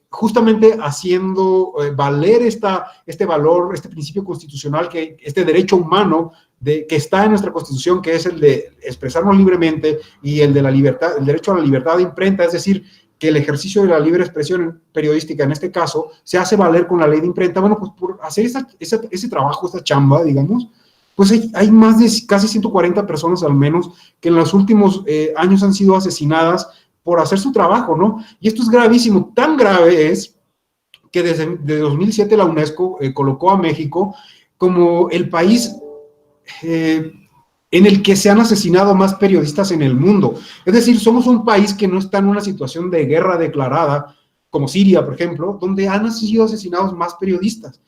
justamente haciendo valer este valor, este principio constitucional, este derecho humano que está en nuestra Constitución, que es el de expresarnos libremente, y el de la libertad, el derecho a la libertad de imprenta, es decir, que el ejercicio de la libre expresión periodística, en este caso, se hace valer con la ley de imprenta. Bueno, pues por hacer ese trabajo, esta chamba, digamos, pues hay más de casi 140 personas al menos que en los últimos años han sido asesinadas por hacer su trabajo, ¿no? Y esto es gravísimo. Tan grave es que desde 2007 la UNESCO colocó a México como el país en el que se han asesinado más periodistas en el mundo. Es decir, somos un país que no está en una situación de guerra declarada, como Siria, por ejemplo, donde han sido asesinados más periodistas.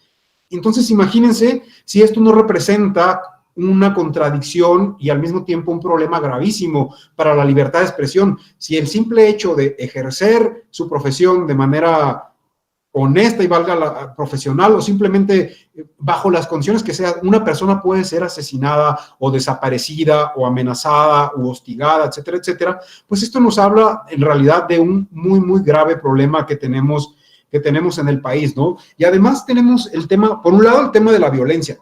Entonces, imagínense si esto no representa una contradicción y al mismo tiempo un problema gravísimo para la libertad de expresión. Si el simple hecho de ejercer su profesión de manera honesta y valga la profesional, o simplemente bajo las condiciones que sea, una persona puede ser asesinada o desaparecida o amenazada o hostigada, etcétera, etcétera, pues esto nos habla en realidad de un muy, muy grave problema que tenemos en el país, ¿no? Y además tenemos el tema, por un lado, el tema de la violencia,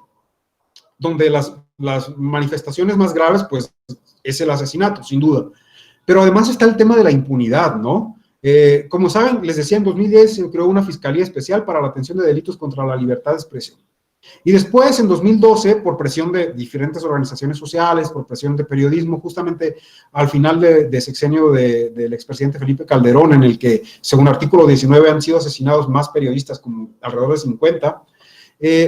donde las manifestaciones más graves, pues, es el asesinato, sin duda. Pero además está el tema de la impunidad, ¿no? Como saben, les decía, en 2010 se creó una fiscalía especial para la atención de delitos contra la libertad de expresión. Y después, en 2012, por presión de diferentes organizaciones sociales, por presión de periodismo, justamente al final de sexenio del expresidente Felipe Calderón, en el que, según artículo 19, han sido asesinados más periodistas, como alrededor de 50,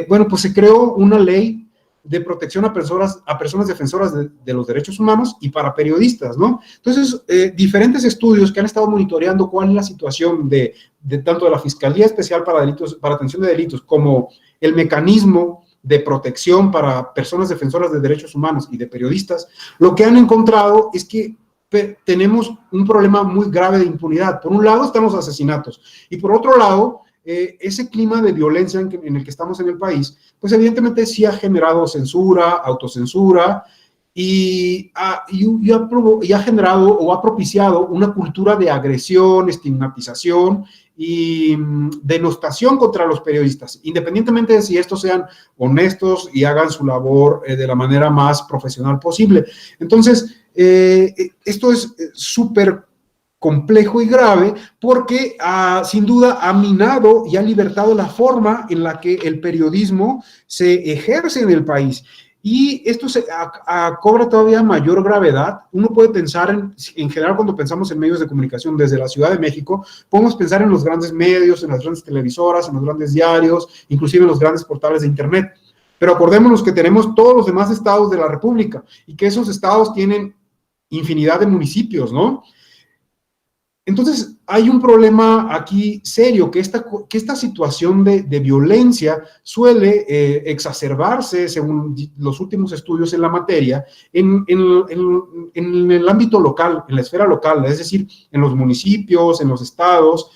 bueno, pues se creó una ley de protección a personas defensoras de los derechos humanos y para periodistas, ¿no? Entonces, diferentes estudios que han estado monitoreando cuál es la situación de tanto de la Fiscalía Especial para Atención de Delitos, como el mecanismo de protección para personas defensoras de derechos humanos y de periodistas, lo que han encontrado es que tenemos un problema muy grave de impunidad. Por un lado están los asesinatos y por otro lado, ese clima de violencia en el que estamos en el país, pues evidentemente sí ha generado censura, autocensura, y ha generado o ha propiciado una cultura de agresión, estigmatización y denostación contra los periodistas, independientemente de si estos sean honestos y hagan su labor de la manera más profesional posible. Entonces, esto es súper complejo y grave porque sin duda ha minado y ha libertado la forma en la que el periodismo se ejerce en el país. Y esto cobra todavía mayor gravedad. Uno puede pensar en general, cuando pensamos en medios de comunicación desde la Ciudad de México, podemos pensar en los grandes medios, en las grandes televisoras, en los grandes diarios, inclusive en los grandes portales de Internet. Pero acordémonos que tenemos todos los demás estados de la República y que esos estados tienen infinidad de municipios, ¿no? Entonces, hay un problema aquí serio, que esta situación de violencia suele exacerbarse, según los últimos estudios en la materia, en el ámbito local, en la esfera local, es decir, en los municipios, en los estados,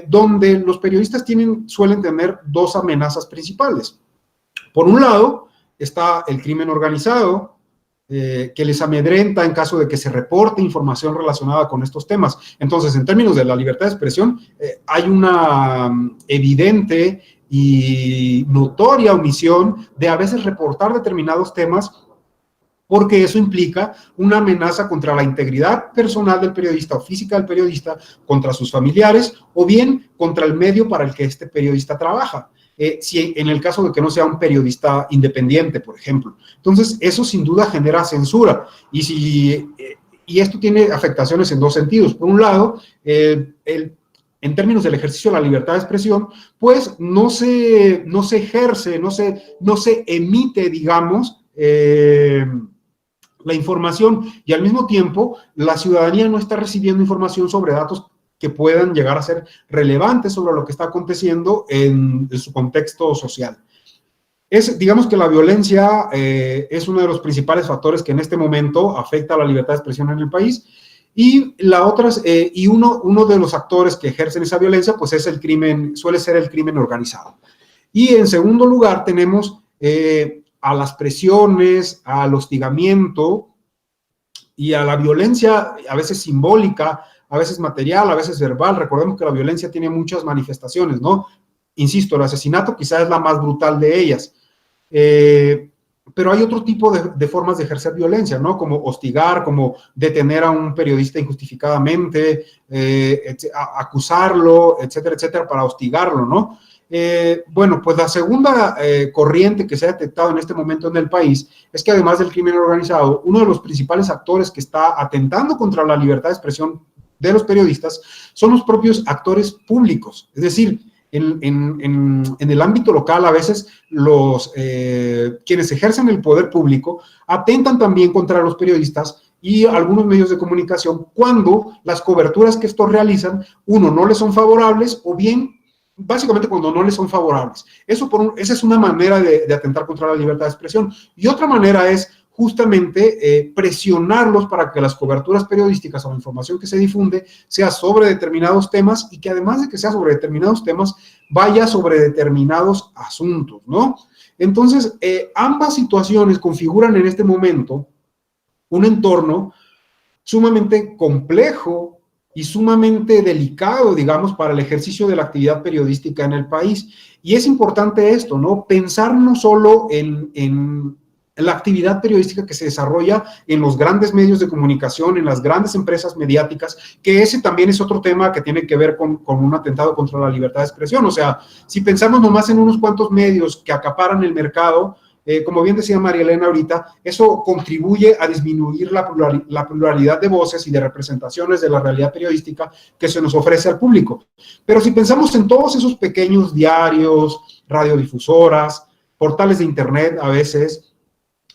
donde los periodistas suelen tener dos amenazas principales. Por un lado, está el crimen organizado, que les amedrenta en caso de que se reporte información relacionada con estos temas. Entonces, en términos de la libertad de expresión, hay una evidente y notoria omisión de a veces reportar determinados temas, porque eso implica una amenaza contra la integridad personal del periodista o física del periodista, contra sus familiares, o bien contra el medio para el que este periodista trabaja. Si en el caso de que no sea un periodista independiente, por ejemplo. Entonces, eso sin duda genera censura. Y esto tiene afectaciones en dos sentidos. Por un lado, en términos del ejercicio de la libertad de expresión, pues no se ejerce, no se emite, digamos, la información, y al mismo tiempo la ciudadanía no está recibiendo información sobre datos que puedan llegar a ser relevantes sobre lo que está aconteciendo en su contexto social. Digamos que la violencia es uno de los principales factores que en este momento afecta a la libertad de expresión en el país, y uno de los actores que ejercen esa violencia, pues suele ser el crimen organizado. Y en segundo lugar tenemos a las presiones, al hostigamiento y a la violencia, a veces simbólica, a veces material, a veces verbal. Recordemos que la violencia tiene muchas manifestaciones, ¿no? Insisto, el asesinato quizás es la más brutal de ellas, pero hay otro tipo de formas de ejercer violencia, ¿no? Como hostigar, como detener a un periodista injustificadamente, acusarlo, etcétera, etcétera, para hostigarlo, ¿no? Bueno, pues la segunda corriente que se ha detectado en este momento en el país es que, además del crimen organizado, uno de los principales actores que está atentando contra la libertad de expresión de los periodistas son los propios actores públicos. Es decir, en el ámbito local, a veces quienes ejercen el poder público atentan también contra los periodistas y algunos medios de comunicación cuando las coberturas que estos realizan, no les son favorables, o bien básicamente cuando no les son favorables. Esa es una manera de atentar contra la libertad de expresión. Y otra manera es justamente presionarlos para que las coberturas periodísticas o la información que se difunde sea sobre determinados temas, y que además de que sea sobre determinados temas, vaya sobre determinados asuntos, ¿no? Entonces, ambas situaciones configuran en este momento un entorno sumamente complejo y sumamente delicado, digamos, para el ejercicio de la actividad periodística en el país. Y es importante esto, ¿no? Pensar no solo en la actividad periodística que se desarrolla en los grandes medios de comunicación, en las grandes empresas mediáticas, que ese también es otro tema que tiene que ver con un atentado contra la libertad de expresión. O sea, si pensamos nomás en unos cuantos medios que acaparan el mercado, como bien decía María Elena ahorita, eso contribuye a disminuir la pluralidad de voces y de representaciones de la realidad periodística que se nos ofrece al público. Pero si pensamos en todos esos pequeños diarios, radiodifusoras, portales de internet a veces,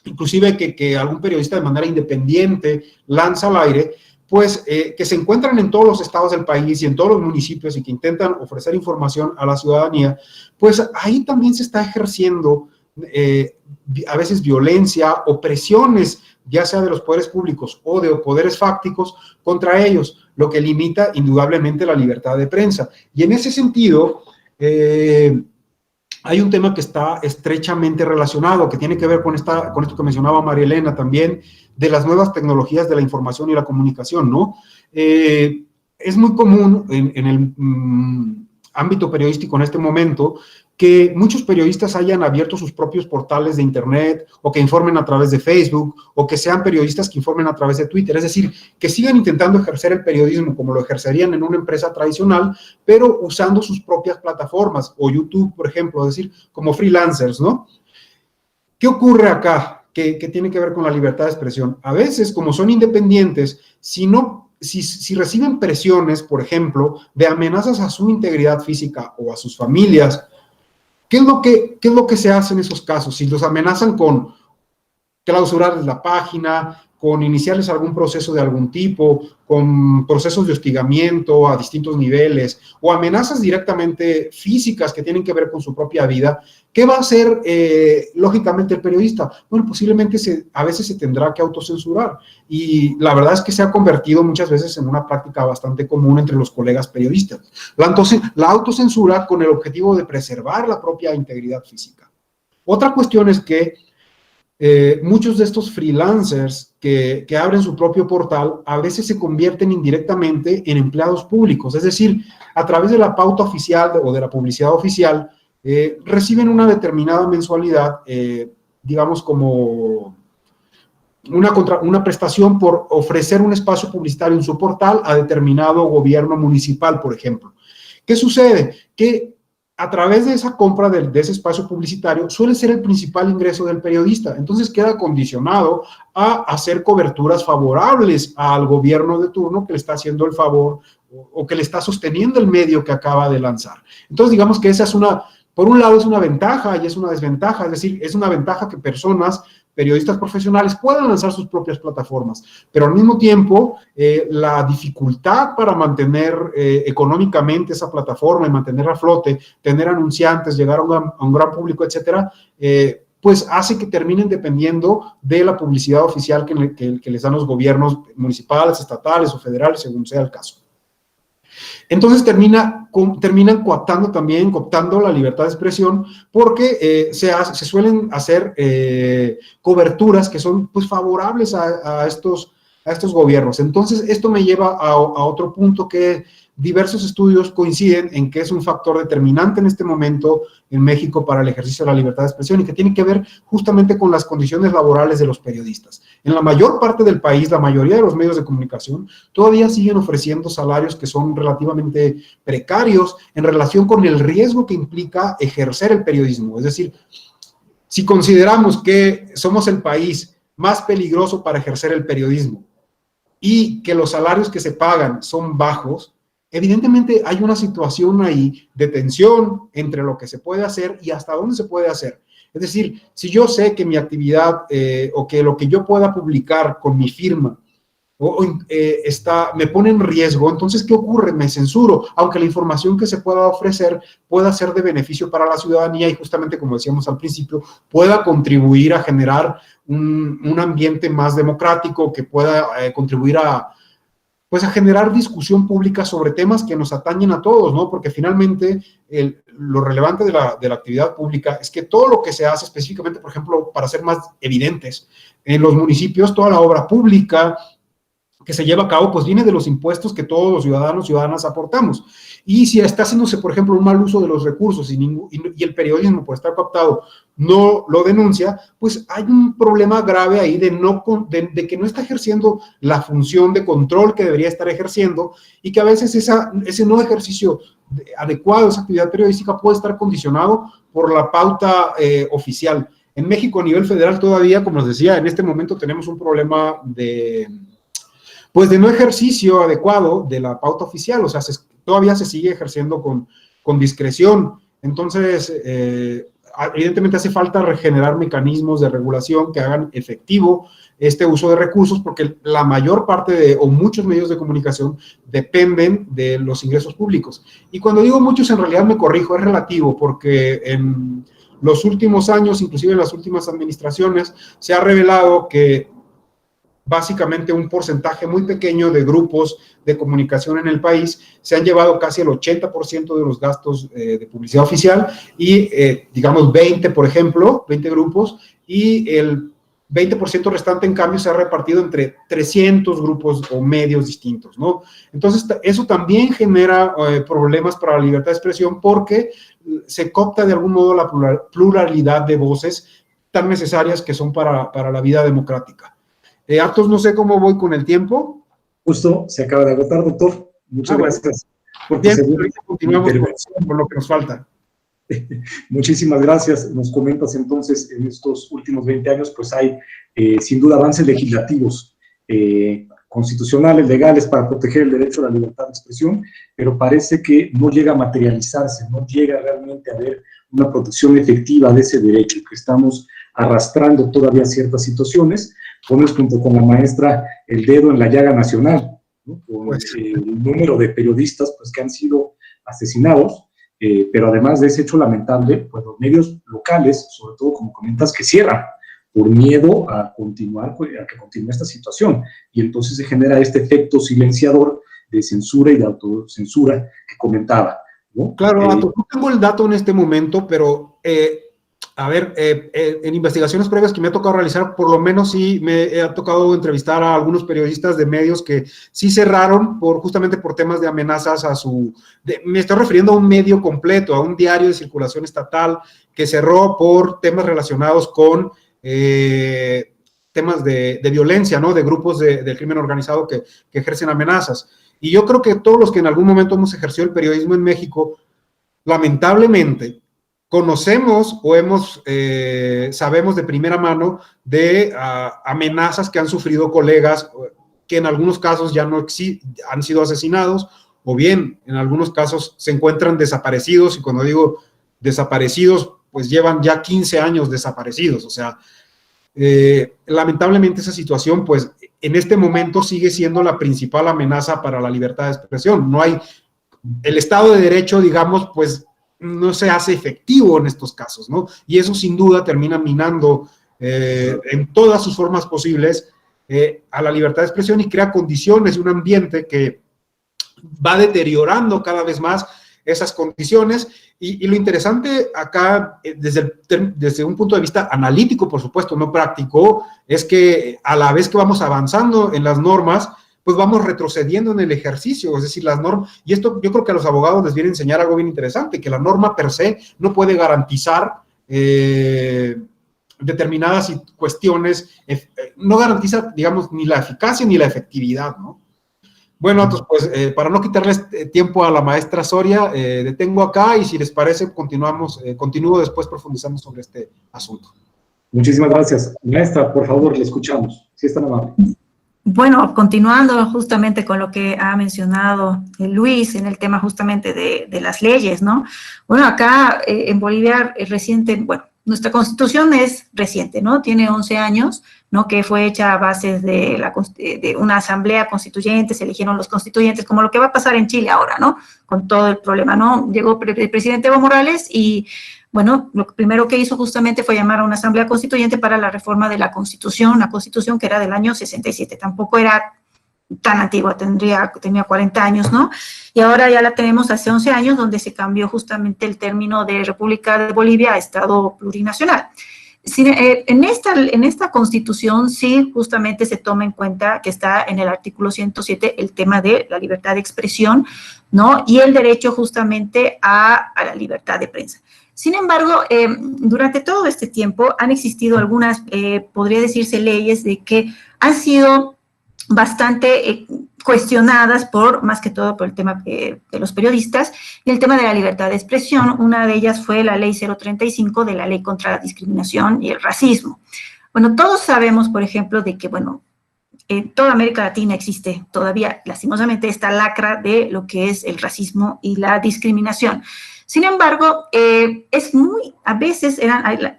inclusive que algún periodista de manera independiente lanza al aire, pues que se encuentran en todos los estados del país y en todos los municipios y que intentan ofrecer información a la ciudadanía, pues ahí también se está ejerciendo a veces violencia o presiones, ya sea de los poderes públicos o de poderes fácticos contra ellos, lo que limita indudablemente la libertad de prensa. Y en ese sentido, hay un tema que está estrechamente relacionado, que tiene que ver con esto que mencionaba María Elena también, de las nuevas tecnologías de la información y la comunicación, ¿no? Es muy común en el ámbito periodístico en este momento que muchos periodistas hayan abierto sus propios portales de internet o que informen a través de Facebook o que sean periodistas que informen a través de Twitter, es decir, que sigan intentando ejercer el periodismo como lo ejercerían en una empresa tradicional, pero usando sus propias plataformas o YouTube, por ejemplo, es decir, como freelancers, ¿no? ¿Qué ocurre acá? Que tiene que ver con la libertad de expresión. A veces, como son independientes, si reciben presiones, por ejemplo, de amenazas a su integridad física o a sus familias, ¿qué es lo que se hace en esos casos? Si los amenazan con clausurarles la página, con iniciarles algún proceso de algún tipo, con procesos de hostigamiento a distintos niveles, o amenazas directamente físicas que tienen que ver con su propia vida, ¿qué va a hacer lógicamente el periodista? Bueno, posiblemente a veces se tendrá que autocensurar, y la verdad es que se ha convertido muchas veces en una práctica bastante común entre los colegas periodistas. La autocensura con el objetivo de preservar la propia integridad física. Otra cuestión es que muchos de estos freelancers que abren su propio portal a veces se convierten indirectamente en empleados públicos, es decir, a través de la pauta oficial o de la publicidad oficial, reciben una determinada mensualidad, digamos como una prestación por ofrecer un espacio publicitario en su portal a determinado gobierno municipal, por ejemplo. ¿Qué sucede? Que a través de esa compra de ese espacio publicitario suele ser el principal ingreso del periodista. Entonces queda condicionado a hacer coberturas favorables al gobierno de turno que le está haciendo el favor o que le está sosteniendo el medio que acaba de lanzar. Entonces digamos que esa es por un lado es una ventaja y es una desventaja, es decir, es una ventaja que periodistas profesionales puedan lanzar sus propias plataformas, pero al mismo tiempo la dificultad para mantener económicamente esa plataforma y mantenerla a flote, tener anunciantes, llegar a un gran público, etcétera, pues hace que terminen dependiendo de la publicidad oficial que les dan los gobiernos municipales, estatales o federales, según sea el caso. Entonces terminan cooptando la libertad de expresión porque se suelen hacer coberturas que son pues favorables a estos gobiernos. Entonces esto me lleva a otro punto que diversos estudios coinciden en que es un factor determinante en este momento en México para el ejercicio de la libertad de expresión y que tiene que ver justamente con las condiciones laborales de los periodistas. En la mayor parte del país, la mayoría de los medios de comunicación todavía siguen ofreciendo salarios que son relativamente precarios en relación con el riesgo que implica ejercer el periodismo. Es decir, si consideramos que somos el país más peligroso para ejercer el periodismo y que los salarios que se pagan son bajos, evidentemente hay una situación ahí de tensión entre lo que se puede hacer y hasta dónde se puede hacer. Es decir, si yo sé que mi actividad o que lo que yo pueda publicar con mi firma me pone en riesgo, entonces, ¿qué ocurre? Me censuro, aunque la información que se pueda ofrecer pueda ser de beneficio para la ciudadanía y justamente, como decíamos al principio, pueda contribuir a generar un ambiente más democrático, que pueda contribuir a generar discusión pública sobre temas que nos atañen a todos, ¿no? Porque finalmente lo relevante de la actividad pública es que todo lo que se hace específicamente, por ejemplo, para ser más evidentes, en los municipios, toda la obra pública que se lleva a cabo, pues viene de los impuestos que todos los ciudadanos y ciudadanas aportamos. Y si está haciéndose, por ejemplo, un mal uso de los recursos y el periodismo por estar cooptado no lo denuncia, pues hay un problema grave ahí de que no está ejerciendo la función de control que debería estar ejerciendo y que a veces ese no ejercicio adecuado de esa actividad periodística puede estar condicionado por la pauta oficial. En México, a nivel federal, todavía, como les decía, en este momento tenemos un problema de no ejercicio adecuado de la pauta oficial, o sea, todavía se sigue ejerciendo con discreción. Entonces, evidentemente hace falta regenerar mecanismos de regulación que hagan efectivo este uso de recursos, porque la mayor parte o muchos medios de comunicación dependen de los ingresos públicos. Y cuando digo muchos, en realidad me corrijo, es relativo, porque en los últimos años, inclusive en las últimas administraciones, se ha revelado que básicamente un porcentaje muy pequeño de grupos de comunicación en el país se han llevado casi el 80% de los gastos de publicidad oficial y, digamos, 20, por ejemplo, 20 grupos, y el 20% restante, en cambio, se ha repartido entre 300 grupos o medios distintos, ¿no? Entonces, eso también genera problemas para la libertad de expresión porque se coopta de algún modo la pluralidad de voces tan necesarias que son para la vida democrática. Atos, no sé cómo voy con el tiempo. Justo se acaba de agotar, doctor. Muchas gracias. Bien, continuamos con lo que nos falta. Muchísimas gracias. Nos comentas entonces, en estos últimos 20 años, pues hay sin duda avances legislativos, constitucionales, legales, para proteger el derecho a la libertad de expresión, pero parece que no llega a materializarse, no llega realmente a haber una protección efectiva de ese derecho, que estamos arrastrando todavía ciertas situaciones. Pones junto con la maestra el dedo en la llaga nacional, ¿no? Con el número de periodistas pues, que han sido asesinados, pero además de ese hecho lamentable, pues los medios locales, sobre todo como comentas, que cierran por miedo a que continúe esta situación, y entonces se genera este efecto silenciador de censura y de autocensura que comentaba, ¿no? Claro, no tengo el dato en este momento, pero en investigaciones previas que me ha tocado realizar, por lo menos sí me ha tocado entrevistar a algunos periodistas de medios que sí cerraron justamente por temas de amenazas me estoy refiriendo a un medio completo, a un diario de circulación estatal que cerró por temas relacionados con temas de violencia, ¿no? De grupos del crimen organizado que ejercen amenazas. Y yo creo que todos los que en algún momento hemos ejercido el periodismo en México, lamentablemente, conocemos o sabemos de primera mano de amenazas que han sufrido colegas que en algunos casos ya no han sido asesinados, o bien en algunos casos se encuentran desaparecidos, y cuando digo desaparecidos, pues llevan ya 15 años desaparecidos. O sea, lamentablemente esa situación, pues en este momento sigue siendo la principal amenaza para la libertad de expresión. No hay, el Estado de Derecho, digamos, pues no se hace efectivo en estos casos, ¿no? Y eso sin duda termina minando en todas sus formas posibles a la libertad de expresión y crea condiciones y un ambiente que va deteriorando cada vez más esas condiciones. Y lo interesante acá, desde un punto de vista analítico, por supuesto, no práctico, es que a la vez que vamos avanzando en las normas, pues vamos retrocediendo en el ejercicio, es decir, las normas, y esto yo creo que a los abogados les viene a enseñar algo bien interesante, que la norma per se no puede garantizar determinadas cuestiones, no garantiza, digamos, ni la eficacia ni la efectividad, ¿no? Bueno, pues para no quitarles tiempo a la maestra Soria, detengo acá y si les parece continúo después profundizando sobre este asunto. Muchísimas gracias. Maestra, por favor, le escuchamos, si es tan amable. Bueno, continuando justamente con lo que ha mencionado Luis en el tema justamente de las leyes, ¿no? Bueno, acá en Bolivia nuestra Constitución es reciente, ¿no? Tiene 11 años, ¿no? Que fue hecha a base de una asamblea constituyente, se eligieron los constituyentes, como lo que va a pasar en Chile ahora, ¿no? Con todo el problema, ¿no? Llegó el presidente Evo Morales y, bueno, lo primero que hizo justamente fue llamar a una asamblea constituyente para la reforma de la Constitución que era del año 67, tampoco era tan antigua, tenía 40 años, ¿no? Y ahora ya la tenemos hace 11 años, donde se cambió justamente el término de República de Bolivia a Estado plurinacional. En esta Constitución sí justamente se toma en cuenta que está en el artículo 107 el tema de la libertad de expresión, ¿no? Y el derecho justamente a la libertad de prensa. Sin embargo, durante todo este tiempo han existido algunas, podría decirse, leyes de que han sido bastante cuestionadas más que todo por el tema de los periodistas y el tema de la libertad de expresión. Una de ellas fue la ley 035 de la ley contra la discriminación y el racismo. Bueno, todos sabemos, por ejemplo, de que, bueno, en toda América Latina existe todavía, lastimosamente, esta lacra de lo que es el racismo y la discriminación. Sin embargo, a veces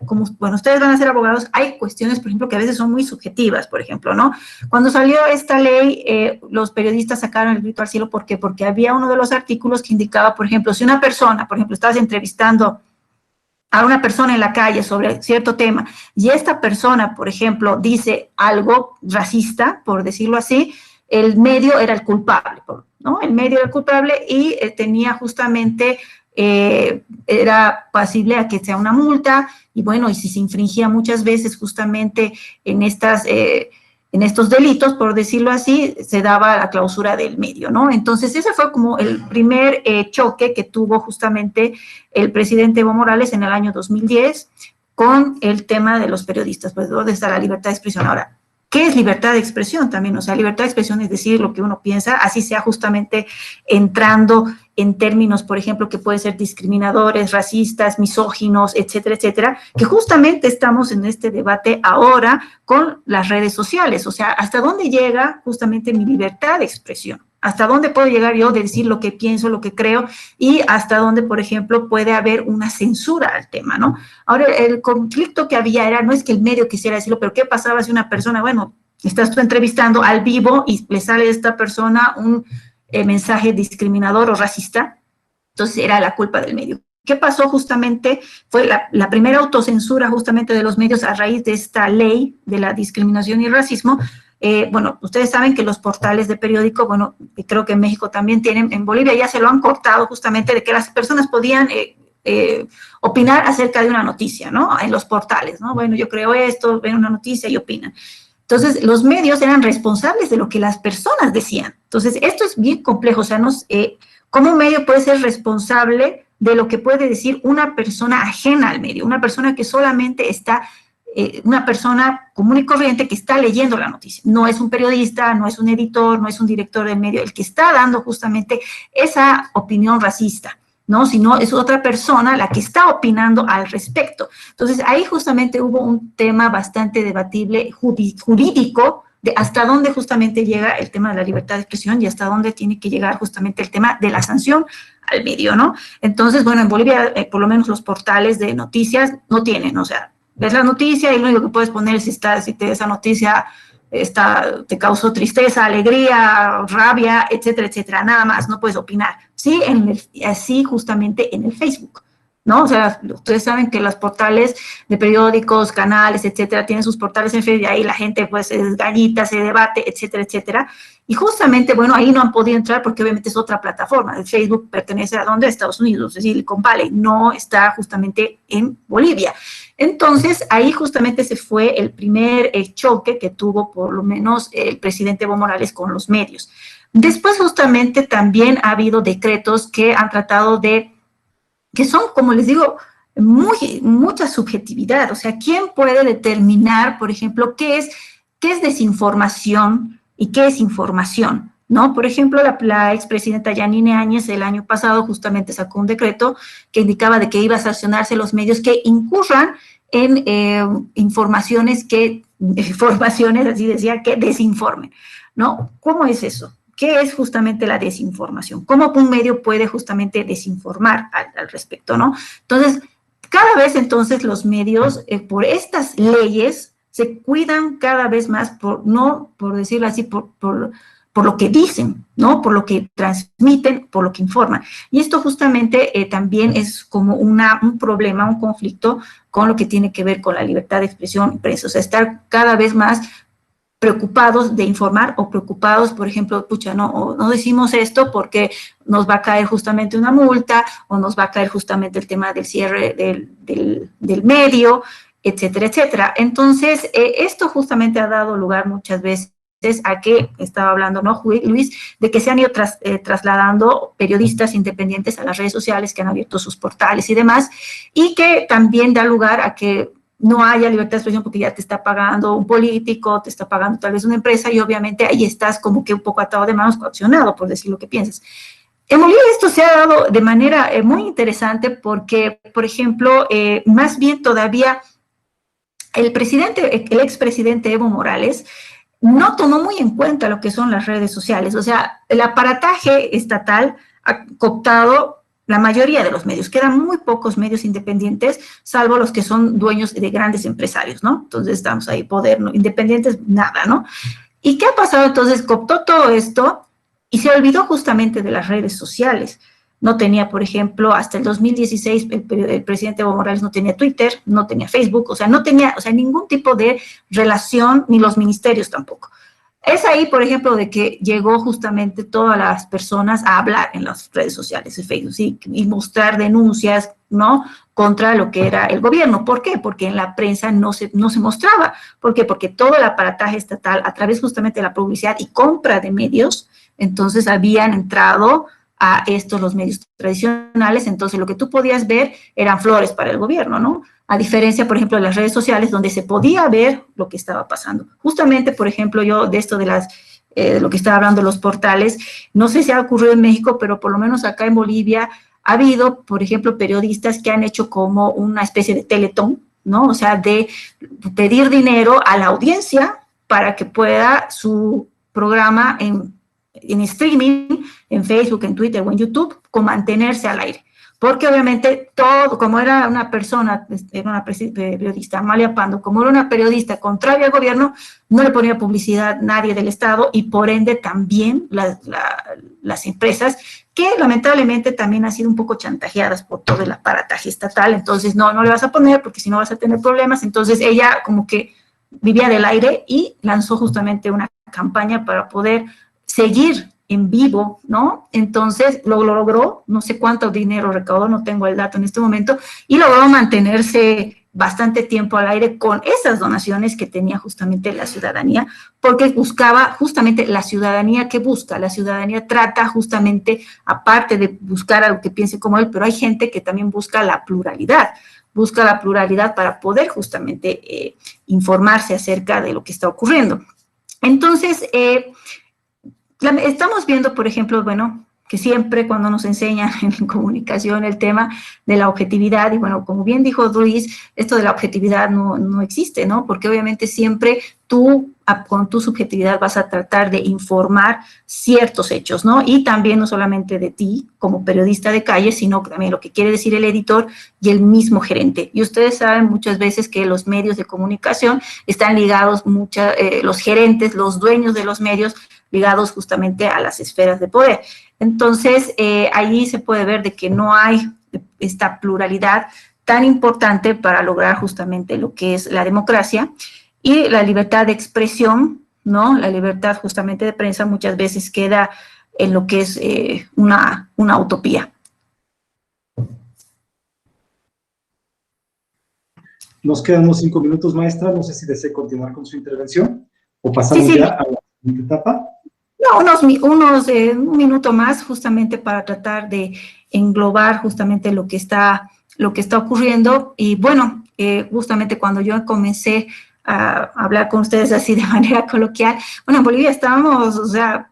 como ustedes van a ser abogados, hay cuestiones, por ejemplo, que a veces son muy subjetivas, por ejemplo, ¿no? Cuando salió esta ley, los periodistas sacaron el grito al cielo, ¿por qué? Porque había uno de los artículos que indicaba, por ejemplo, si una persona, por ejemplo, estabas entrevistando a una persona en la calle sobre cierto tema y esta persona, por ejemplo, dice algo racista, por decirlo así, el medio era el culpable, ¿no? El medio era el culpable y tenía justamente, era pasible a que sea una multa y bueno, y si se infringía muchas veces justamente en en estos delitos, por decirlo así, se daba la clausura del medio, ¿no? Entonces, ese fue como el primer choque que tuvo justamente el presidente Evo Morales en el año 2010 con el tema de los periodistas, pues, ¿dónde está la libertad de expresión? Ahora, ¿qué es libertad de expresión también? O sea, libertad de expresión es decir lo que uno piensa, así sea justamente entrando en términos, por ejemplo, que pueden ser discriminadores, racistas, misóginos, etcétera, etcétera, que justamente estamos en este debate ahora con las redes sociales. O sea, ¿hasta dónde llega justamente mi libertad de expresión? ¿Hasta dónde puedo llegar yo de decir lo que pienso, lo que creo? Y hasta dónde, por ejemplo, puede haber una censura al tema, ¿no? Ahora, el conflicto que había era, no es que el medio quisiera decirlo, pero ¿qué pasaba si una persona, bueno, estás tú entrevistando al vivo y le sale a esta persona un mensaje discriminador o racista? Entonces era la culpa del medio. ¿Qué pasó justamente? Fue la primera autocensura justamente de los medios a raíz de esta ley de la discriminación y racismo. Bueno, ustedes saben que los portales de periódico, bueno, creo que en México también tienen, en Bolivia ya se lo han cortado justamente de que las personas podían opinar acerca de una noticia, ¿no? En los portales, ¿no? Bueno, yo creo esto, ven una noticia y opinan. Entonces, los medios eran responsables de lo que las personas decían. Entonces, esto es bien complejo, o sea, ¿cómo un medio puede ser responsable de lo que puede decir una persona ajena al medio? Una persona que solamente está, una persona común y corriente que está leyendo la noticia. No es un periodista, no es un editor, no es un director del medio, el que está dando justamente esa opinión racista, ¿no? Sino es otra persona la que está opinando al respecto. Entonces, ahí justamente hubo un tema bastante debatible jurídico de hasta dónde justamente llega el tema de la libertad de expresión y hasta dónde tiene que llegar justamente el tema de la sanción al medio, ¿no? Entonces, bueno, en Bolivia, por lo menos los portales de noticias no tienen, o sea, ves la noticia y lo único que puedes poner es si esa noticia te causó tristeza, alegría, rabia, etcétera, etcétera, nada más, no puedes opinar. Sí, así justamente en el Facebook, ¿no? O sea, ustedes saben que los portales de periódicos, canales, etcétera, tienen sus portales en Facebook y ahí la gente pues se desgallita, se debate, etcétera, etcétera. Y justamente, bueno, ahí no han podido entrar porque obviamente es otra plataforma. El Facebook pertenece a ¿dónde? A Estados Unidos, es decir, Silicon Valley, no está justamente en Bolivia. Entonces, ahí justamente se fue el primer choque que tuvo por lo menos el presidente Evo Morales con los medios. Después justamente también ha habido decretos que han tratado que son, como les digo, mucha subjetividad. O sea, ¿quién puede determinar, por ejemplo, qué es desinformación y qué es información? ¿No? Por ejemplo, la expresidenta Yanine Áñez el año pasado justamente sacó un decreto que indicaba de que iba a sancionarse los medios que incurran en informaciones, así decía, que desinformen, ¿no? ¿Cómo es eso? ¿Qué es justamente la desinformación? ¿Cómo un medio puede justamente desinformar al respecto, no? Entonces, cada vez entonces los medios, por estas leyes, se cuidan cada vez más no por decirlo así, por lo que dicen, ¿no? Por lo que transmiten, por lo que informan. Y esto justamente también es como un problema, un conflicto con lo que tiene que ver con la libertad de expresión y prensa. O sea, estar cada vez más preocupados de informar o preocupados, por ejemplo, pucha, no decimos esto porque nos va a caer justamente una multa o nos va a caer justamente el tema del cierre del medio, etcétera, etcétera. Entonces, esto justamente ha dado lugar muchas veces a que, estaba hablando, ¿no, Luis? De que se han ido trasladando periodistas independientes a las redes sociales que han abierto sus portales y demás, y que también da lugar a que no haya libertad de expresión porque ya te está pagando un político, te está pagando tal vez una empresa y obviamente ahí estás como que un poco atado de manos, coaccionado, por decir lo que piensas. En Bolivia esto se ha dado de manera muy interesante porque, por ejemplo, más bien todavía el expresidente Evo Morales no tomó muy en cuenta lo que son las redes sociales. O sea, el aparataje estatal ha cooptado la mayoría de los medios. Quedan muy pocos medios independientes, salvo los que son dueños de grandes empresarios, ¿no? Entonces estamos ahí, poder, ¿no? Independientes, nada, ¿no? ¿Y qué ha pasado? Entonces cooptó todo esto y se olvidó justamente de las redes sociales. no tenía, por ejemplo, hasta el 2016, el presidente Evo Morales no tenía Twitter, no tenía Facebook, o sea, no tenía, o sea, ningún tipo de relación, ni los ministerios tampoco. Es ahí, por ejemplo, de que llegó justamente todas las personas a hablar en las redes sociales, en Facebook, ¿sí? Y mostrar denuncias, ¿no?, contra lo que era el gobierno. ¿Por qué? Porque en la prensa no se mostraba. ¿Por qué? Porque todo el aparataje estatal, a través justamente de la publicidad y compra de medios, entonces habían entrado a estos los medios tradicionales, entonces lo que tú podías ver eran flores para el gobierno, ¿no? A diferencia, por ejemplo, de las redes sociales, donde se podía ver lo que estaba pasando. Justamente, por ejemplo, yo de esto de lo que estaba hablando de los portales, no sé si ha ocurrido en México, pero por lo menos acá en Bolivia ha habido, por ejemplo, periodistas que han hecho como una especie de teletón, ¿no? O sea, de pedir dinero a la audiencia para que pueda su programa en streaming, en Facebook, en Twitter o en YouTube, con mantenerse al aire. Porque obviamente todo, como era una persona, era una periodista, Amalia Pando, como era una periodista contraria al gobierno, no le ponía publicidad nadie del Estado y por ende también las empresas, que lamentablemente también han sido un poco chantajeadas por todo el aparataje estatal, entonces no le vas a poner porque si no vas a tener problemas, entonces ella como que vivía del aire y lanzó justamente una campaña para poder seguir en vivo, ¿no? Entonces lo logró, no sé cuánto dinero recaudó, no tengo el dato en este momento, y logró mantenerse bastante tiempo al aire con esas donaciones que tenía justamente la ciudadanía, porque buscaba justamente la ciudadanía que busca, la ciudadanía trata justamente, aparte de buscar algo que piense como él, pero hay gente que también busca la pluralidad para poder justamente informarse acerca de lo que está ocurriendo. Entonces, estamos viendo, por ejemplo, bueno, que siempre cuando nos enseñan en comunicación el tema de la objetividad, y bueno, como bien dijo Luis, esto de la objetividad no existe, ¿no? Porque obviamente siempre tú, con tu subjetividad, vas a tratar de informar ciertos hechos, ¿no? Y también no solamente de ti como periodista de calle, sino también lo que quiere decir el editor y el mismo gerente. Y ustedes saben muchas veces que los medios de comunicación están ligados, los gerentes, los dueños de los medios, ligados justamente a las esferas de poder. Entonces, allí se puede ver de que no hay esta pluralidad tan importante para lograr justamente lo que es la democracia y la libertad de expresión, ¿no? La libertad justamente de prensa muchas veces queda en lo que es una utopía. Nos quedan unos 5 minutos, maestra. No sé si desea continuar con su intervención o pasamos sí. ya a la siguiente etapa. No, un minuto más justamente para tratar de englobar justamente lo que está ocurriendo. Y bueno, justamente cuando yo comencé a hablar con ustedes así de manera coloquial, bueno, en Bolivia estábamos, o sea,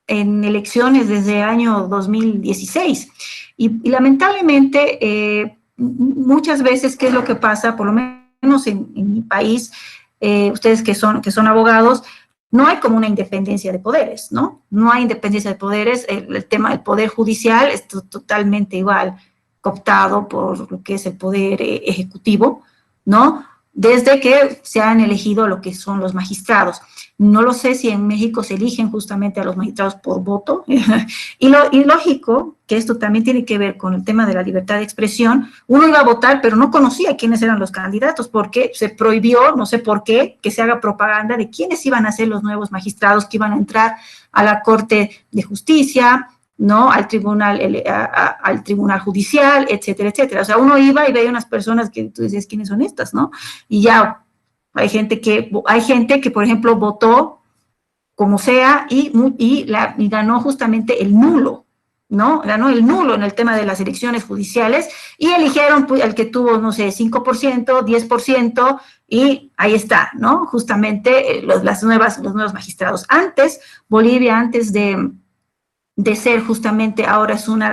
en elecciones desde el año 2016 y lamentablemente muchas veces, ¿qué es lo que pasa? Por lo menos en mi país, ustedes que son abogados, no hay como una independencia de poderes, ¿no? No hay independencia de poderes, el tema del poder judicial es totalmente igual, cooptado por lo que es el poder ejecutivo, ¿no? Desde que se han elegido lo que son los magistrados. No lo sé si en México se eligen justamente a los magistrados por voto, y lógico que esto también tiene que ver con el tema de la libertad de expresión. Uno iba a votar, pero no conocía quiénes eran los candidatos, porque se prohibió, no sé por qué, que se haga propaganda de quiénes iban a ser los nuevos magistrados que iban a entrar a la Corte de Justicia, ¿no? Al tribunal judicial, etcétera, etcétera. O sea, uno iba y veía unas personas que tú decías, ¿quiénes son estas, no? Y ya hay gente que, por ejemplo, votó como sea y ganó justamente el nulo, ¿no? Ganó el nulo en el tema de las elecciones judiciales y eligieron pues, el que tuvo, no sé, 5%, 10%, y ahí está, ¿no? Justamente los nuevos magistrados. Antes, Bolivia, antes de ser justamente, ahora es una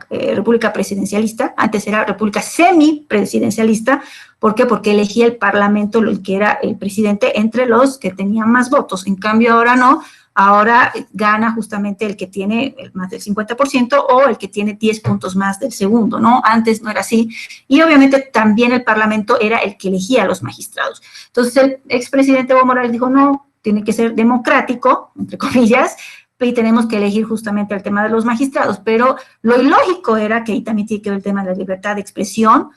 república presidencialista, antes era república semipresidencialista. ¿Por qué? Porque elegía el parlamento, el que era el presidente, entre los que tenían más votos. En cambio, ahora no, ahora gana justamente el que tiene más del 50% o el que tiene 10 puntos más del segundo, ¿no? Antes no era así. Y obviamente también el parlamento era el que elegía a los magistrados. Entonces el expresidente Evo Morales dijo, no, tiene que ser democrático, entre comillas, y tenemos que elegir justamente el tema de los magistrados, pero lo ilógico era, que ahí también tiene que ver el tema de la libertad de expresión,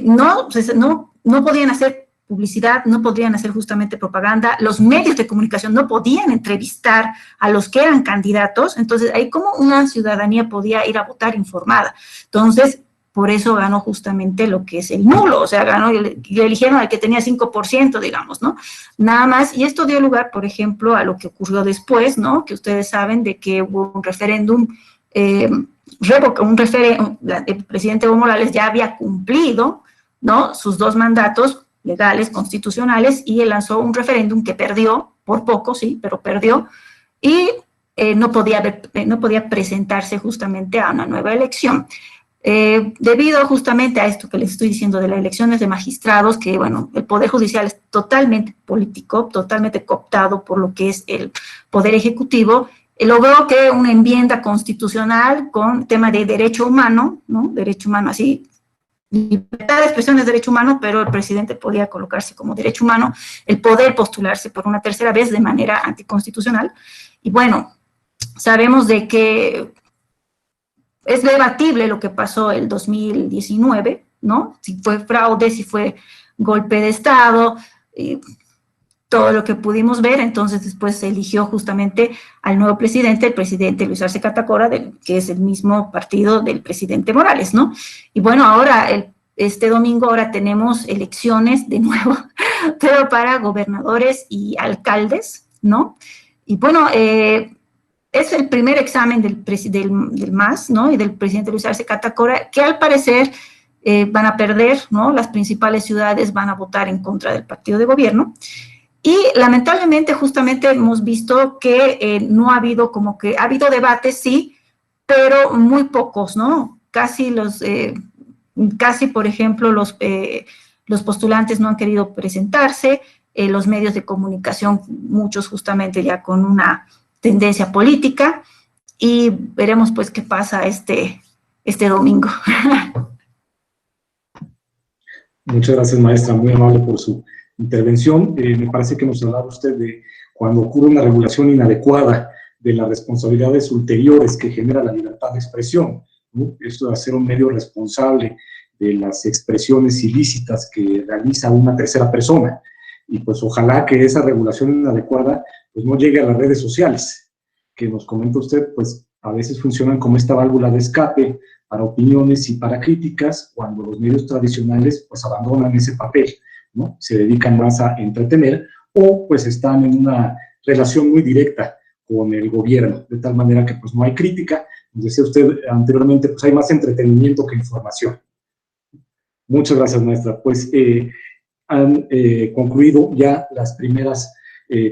no podían hacer publicidad, no podían hacer justamente propaganda, los medios de comunicación no podían entrevistar a los que eran candidatos, entonces ahí como una ciudadanía podía ir a votar informada. Entonces, por eso ganó justamente lo que es el nulo, o sea, ganó, y eligieron al que tenía 5%, digamos, ¿no? Nada más, y esto dio lugar, por ejemplo, a lo que ocurrió después, ¿no? Que ustedes saben de que hubo un referéndum, el presidente Evo Morales ya había cumplido, ¿no?, sus 2 mandatos legales, constitucionales, y él lanzó un referéndum que perdió, por poco, sí, pero perdió, y no podía presentarse justamente a una nueva elección. Debido justamente a esto que les estoy diciendo de las elecciones de magistrados, que bueno, el Poder Judicial es totalmente político, totalmente cooptado por lo que es el Poder Ejecutivo, logró que una enmienda constitucional con tema de derecho humano, ¿no? Derecho humano, así, libertad de expresión es derecho humano, pero el presidente podía colocarse como derecho humano, el poder postularse por una tercera vez de manera anticonstitucional. Y bueno, sabemos de que es debatible lo que pasó el 2019, ¿no? Si fue fraude, si fue golpe de Estado, todo lo que pudimos ver. Entonces después se eligió justamente al nuevo presidente, el presidente Luis Arce Catacora, que es el mismo partido del presidente Morales, ¿no? Y bueno, ahora, este domingo, ahora tenemos elecciones de nuevo, pero para gobernadores y alcaldes, ¿no? Y bueno, es el primer examen del MAS, ¿no?, y del presidente Luis Arce Catacora, que al parecer van a perder, ¿no? Las principales ciudades van a votar en contra del partido de gobierno. Y lamentablemente, justamente hemos visto que no ha habido, como que ha habido debates, sí, pero muy pocos, ¿no? Casi, por ejemplo, los postulantes no han querido presentarse, los medios de comunicación, muchos justamente ya con una tendencia política, y veremos pues qué pasa este domingo. Muchas gracias, maestra, muy amable por su intervención. Me parece que nos hablaba usted de cuando ocurre una regulación inadecuada de las responsabilidades ulteriores que genera la libertad de expresión, ¿no? Esto de hacer un medio responsable de las expresiones ilícitas que realiza una tercera persona, y pues ojalá que esa regulación inadecuada pues no llegue a las redes sociales, que nos comenta usted, pues a veces funcionan como esta válvula de escape para opiniones y para críticas, cuando los medios tradicionales pues abandonan ese papel, ¿no? Se dedican más a entretener, o pues están en una relación muy directa con el gobierno, de tal manera que pues no hay crítica. Como decía usted anteriormente, pues hay más entretenimiento que información. Muchas gracias, maestra. Pues han concluido ya las primeras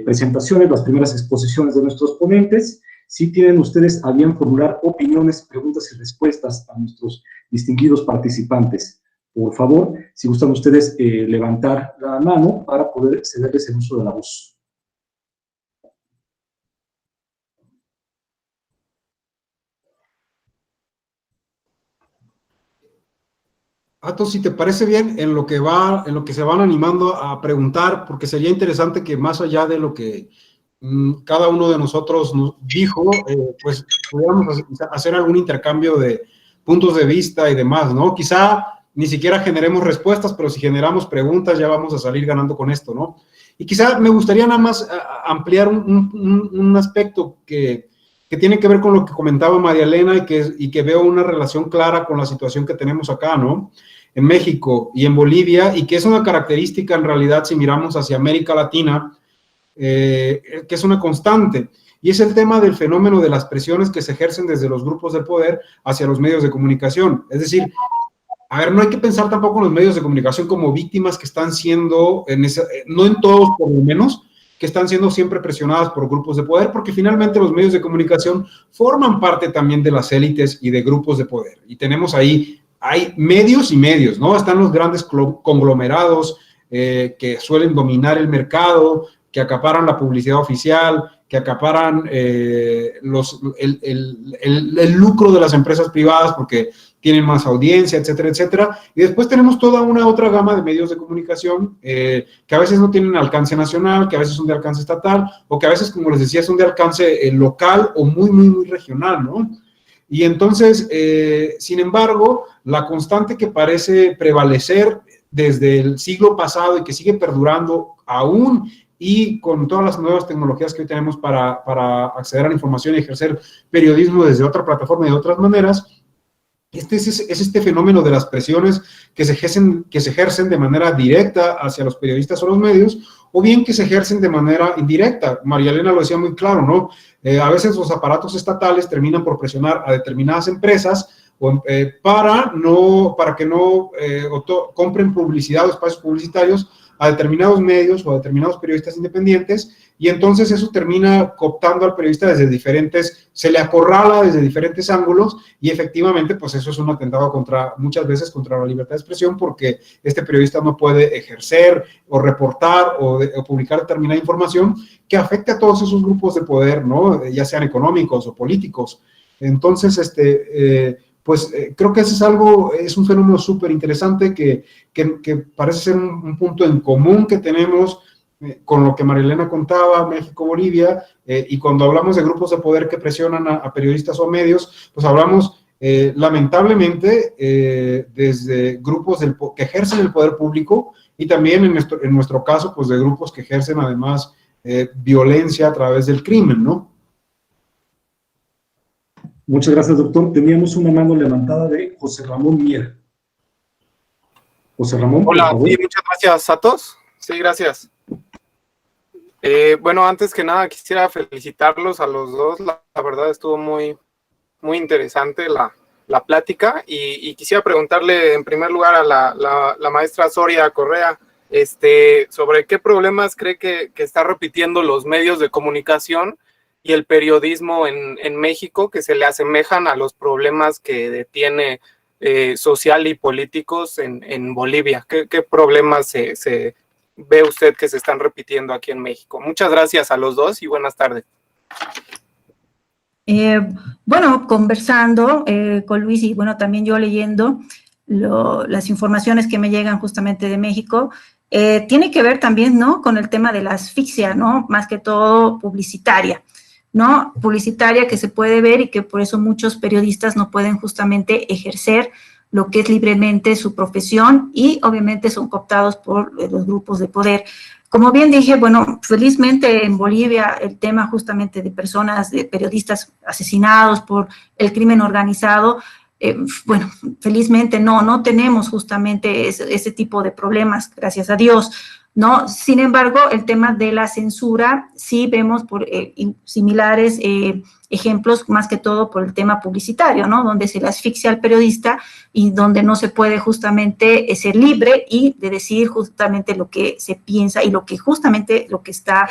presentaciones, las primeras exposiciones de nuestros ponentes. Si tienen ustedes a bien formular opiniones, preguntas y respuestas a nuestros distinguidos participantes, por favor, si gustan ustedes levantar la mano para poder cederles el uso de la voz. Atos, si te parece bien, en lo que se van animando a preguntar, porque sería interesante que más allá de lo que cada uno de nosotros nos dijo, pues pudiéramos hacer algún intercambio de puntos de vista y demás, ¿no? Quizá ni siquiera generemos respuestas, pero si generamos preguntas ya vamos a salir ganando con esto, ¿no? Y quizá me gustaría nada más ampliar un aspecto que tiene que ver con lo que comentaba María Elena, y que veo una relación clara con la situación que tenemos acá, ¿no?, en México y en Bolivia, y que es una característica en realidad si miramos hacia América Latina, que es una constante, y es el tema del fenómeno de las presiones que se ejercen desde los grupos de poder hacia los medios de comunicación. Es decir, a ver, no hay que pensar tampoco en los medios de comunicación como víctimas que están siendo, no en todos por lo menos, que están siendo siempre presionadas por grupos de poder, porque finalmente los medios de comunicación forman parte también de las élites y de grupos de poder, y tenemos ahí, hay medios y medios, ¿no? Están los grandes conglomerados que suelen dominar el mercado, que acaparan la publicidad oficial, que acaparan el lucro de las empresas privadas, porque tienen más audiencia, etcétera, etcétera. Y después tenemos toda una otra gama de medios de comunicación que a veces no tienen alcance nacional, que a veces son de alcance estatal, o que a veces, como les decía, son de alcance local o muy, muy, muy regional, ¿no? Y entonces, sin embargo, la constante que parece prevalecer desde el siglo pasado y que sigue perdurando aún y con todas las nuevas tecnologías que hoy tenemos para acceder a la información y ejercer periodismo desde otra plataforma y de otras maneras, es este fenómeno de las presiones que se ejercen de manera directa hacia los periodistas o los medios, o bien que se ejercen de manera indirecta. María Elena lo decía muy claro, ¿no? A veces los aparatos estatales terminan por presionar a determinadas empresas para que no compren publicidad o espacios publicitarios a determinados medios o a determinados periodistas independientes, y entonces eso termina cooptando al periodista se le acorrala desde diferentes ángulos, y efectivamente, pues eso es un atentado muchas veces contra la libertad de expresión, porque este periodista no puede ejercer o reportar o publicar determinada información que afecte a todos esos grupos de poder, ¿no? Ya sean económicos o políticos. Entonces, creo que es un fenómeno súper interesante que parece ser un punto en común que tenemos con lo que María Elena contaba, México-Bolivia, y cuando hablamos de grupos de poder que presionan a periodistas o medios, pues hablamos lamentablemente desde grupos que ejercen el poder público, y también en nuestro caso, pues de grupos que ejercen además violencia a través del crimen, ¿no? Muchas gracias, doctor. Teníamos una mano levantada de José Ramón Mier. José Ramón, hola, por favor. Sí, muchas gracias a todos. Sí, gracias. Bueno, antes que nada quisiera felicitarlos a los dos. La verdad estuvo muy, muy interesante la plática, y quisiera preguntarle en primer lugar a la maestra Soria Correa sobre qué problemas cree que está repitiendo los medios de comunicación y el periodismo en México, que se le asemejan a los problemas que tiene social y políticos en Bolivia. ¿Qué problemas se ve usted que se están repitiendo aquí en México? Muchas gracias a los dos y buenas tardes. Bueno, conversando con Luis, y bueno, también yo leyendo las informaciones que me llegan justamente de México, tiene que ver también, ¿no?, con el tema de la asfixia, ¿no?, más que todo publicitaria, ¿no?, publicitaria que se puede ver, y que por eso muchos periodistas no pueden justamente ejercer lo que es libremente su profesión, y obviamente son cooptados por los grupos de poder. Como bien dije, bueno, felizmente en Bolivia el tema justamente de personas, de periodistas asesinados por el crimen organizado, bueno, felizmente no tenemos justamente ese tipo de problemas, gracias a Dios, ¿no? Sin embargo, el tema de la censura, sí vemos por similares ejemplos, más que todo por el tema publicitario, ¿no?, donde se le asfixia al periodista y donde no se puede justamente ser libre y de decir justamente lo que se piensa y lo que está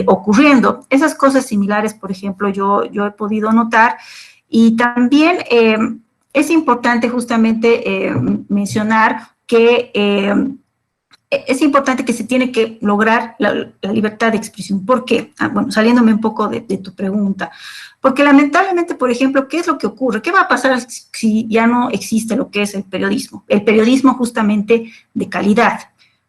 ocurriendo. Esas cosas similares, por ejemplo, yo he podido notar, y también es importante justamente mencionar que es importante que se tiene que lograr la libertad de expresión. ¿Por qué? Bueno, saliéndome un poco de tu pregunta. Porque lamentablemente, por ejemplo, ¿qué es lo que ocurre? ¿Qué va a pasar si ya no existe lo que es el periodismo? El periodismo justamente de calidad,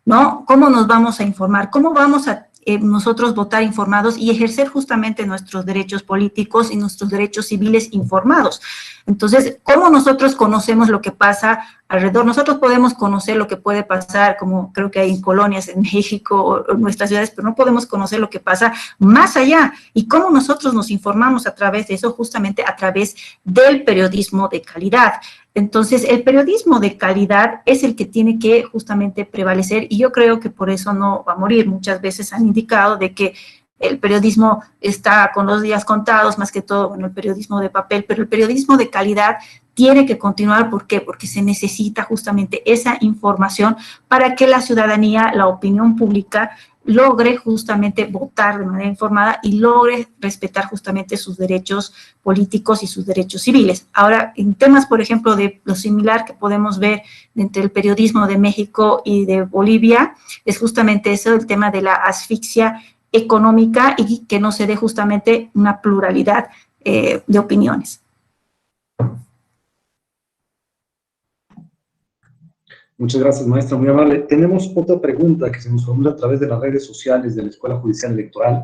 ¿no? ¿Cómo nos vamos a informar? ¿Cómo vamos a nosotros votar informados y ejercer justamente nuestros derechos políticos y nuestros derechos civiles informados? Entonces, ¿cómo nosotros conocemos lo que pasa alrededor? Nosotros podemos conocer lo que puede pasar, como creo que hay en colonias en México o en nuestras ciudades, pero no podemos conocer lo que pasa más allá. ¿Y cómo nosotros nos informamos a través de eso? Justamente a través del periodismo de calidad. Entonces, el periodismo de calidad es el que tiene que justamente prevalecer, y yo creo que por eso no va a morir. Muchas veces han indicado de que el periodismo está con los días contados, más que todo, bueno, el periodismo de papel, pero el periodismo de calidad tiene que continuar. ¿Por qué? Porque se necesita justamente esa información para que la ciudadanía, la opinión pública, logre justamente votar de manera informada y logre respetar justamente sus derechos políticos y sus derechos civiles. Ahora, en temas, por ejemplo, de lo similar que podemos ver entre el periodismo de México y de Bolivia, es justamente eso, el tema de la asfixia económica, y que no se dé justamente una pluralidad de opiniones. Muchas gracias, maestra, muy amable. Tenemos otra pregunta que se nos formula a través de las redes sociales de la Escuela Judicial Electoral.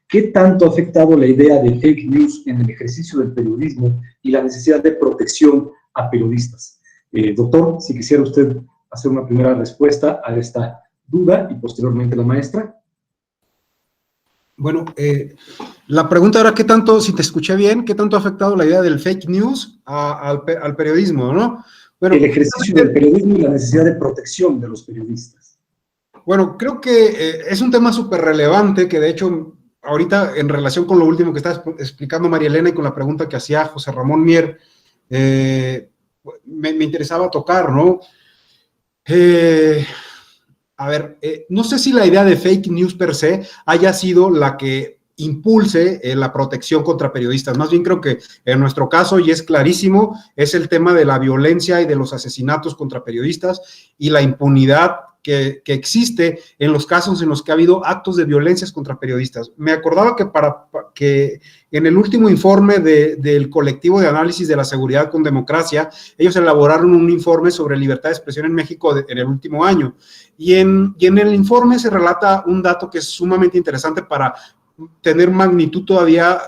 ¿Qué tanto ha afectado la idea de fake news en el ejercicio del periodismo y la necesidad de protección a periodistas? Doctor, si quisiera usted hacer una primera respuesta a esta duda y posteriormente la maestra. Bueno, la pregunta era, ¿qué tanto, si te escuché bien, qué tanto ha afectado la idea del fake news al periodismo, ¿no? Bueno, el ejercicio del periodismo y la necesidad de protección de los periodistas. Bueno, creo que es un tema súper relevante que de hecho ahorita en relación con lo último que está explicando María Elena y con la pregunta que hacía José Ramón Mier, me interesaba tocar, ¿no? A ver, no sé si la idea de fake news per se haya sido la que impulse la protección contra periodistas. Más bien creo que en nuestro caso, y es clarísimo, es el tema de la violencia y de los asesinatos contra periodistas y la impunidad que existe en los casos en los que ha habido actos de violencias contra periodistas. Me acordaba que en el último informe del colectivo de análisis de la seguridad con democracia, ellos elaboraron un informe sobre libertad de expresión en México en el último año. Y en el informe se relata un dato que es sumamente interesante para tener magnitud todavía,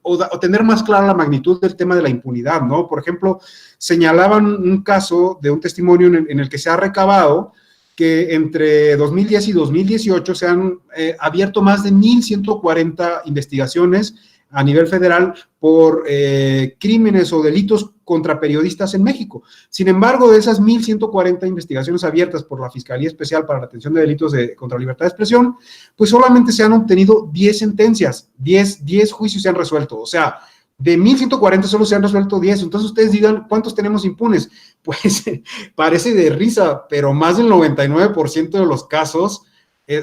o tener más clara la magnitud del tema de la impunidad, ¿no? Por ejemplo, señalaban un caso de un testimonio en el que se ha recabado que entre 2010 y 2018 se han abierto más de 1,140 investigaciones a nivel federal por crímenes o delitos contra periodistas en México. Sin embargo, de esas 1,140 investigaciones abiertas por la Fiscalía Especial para la Atención de Delitos contra la Libertad de Expresión, pues solamente se han obtenido 10 sentencias, 10 juicios se han resuelto. O sea, de 1,140 solo se han resuelto 10. Entonces ustedes digan, ¿cuántos tenemos impunes? Pues parece de risa, pero más del 99% de los casos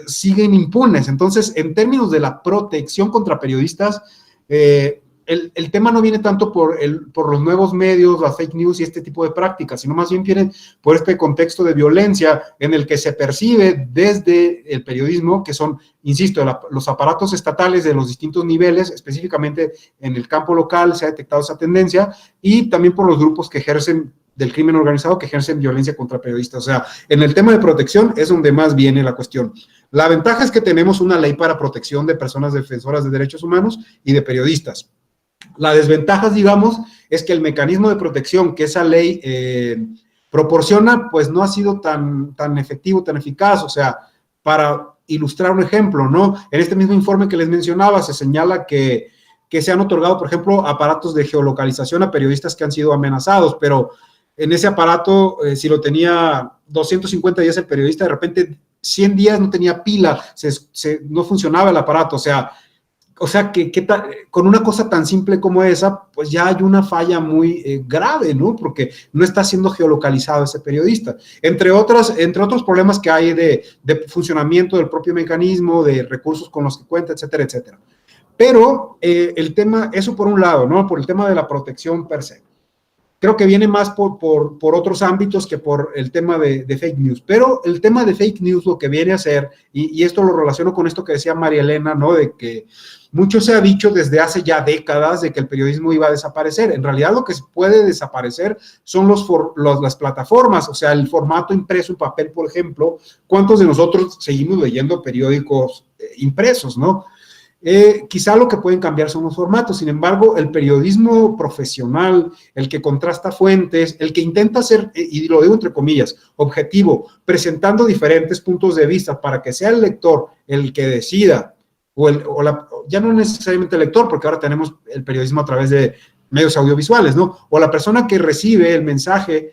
siguen impunes. Entonces, en términos de la protección contra periodistas, el tema no viene tanto por los nuevos medios, las fake news y este tipo de prácticas, sino más bien viene por este contexto de violencia en el que se percibe desde el periodismo, que son, insisto, los aparatos estatales de los distintos niveles, específicamente en el campo local se ha detectado esa tendencia, y también por los grupos que ejercen del crimen organizado, que ejercen violencia contra periodistas. O sea, en el tema de protección es donde más viene la cuestión. La ventaja es que tenemos una ley para protección de personas defensoras de derechos humanos y de periodistas. La desventaja, digamos, es que el mecanismo de protección que esa ley proporciona, pues no ha sido tan efectivo, tan eficaz. O sea, para ilustrar un ejemplo, ¿no? En este mismo informe que les mencionaba, se señala que se han otorgado, por ejemplo, aparatos de geolocalización a periodistas que han sido amenazados, pero en ese aparato, si lo tenía 250 días el periodista, de repente 100 días no tenía pila, no funcionaba el aparato. O sea que con una cosa tan simple como esa, pues ya hay una falla muy grave, ¿no? Porque no está siendo geolocalizado ese periodista. Entre otros problemas que hay de funcionamiento del propio mecanismo, de recursos con los que cuenta, etcétera, etcétera. Pero el tema, eso por un lado, ¿no? Por el tema de la protección per se. Creo que viene más por otros ámbitos que por el tema de fake news. Pero el tema de fake news lo que viene a ser, y esto lo relaciono con esto que decía María Elena, ¿no? De que mucho se ha dicho desde hace ya décadas de que el periodismo iba a desaparecer. En realidad lo que puede desaparecer son las plataformas, o sea, el formato impreso en papel, por ejemplo. ¿Cuántos de nosotros seguimos leyendo periódicos impresos, no? Quizá lo que pueden cambiar son los formatos. Sin embargo, el periodismo profesional, el que contrasta fuentes, el que intenta ser, y lo digo entre comillas, objetivo, presentando diferentes puntos de vista para que sea el lector el que decida, ya no necesariamente el lector, porque ahora tenemos el periodismo a través de medios audiovisuales, ¿no? O la persona que recibe el mensaje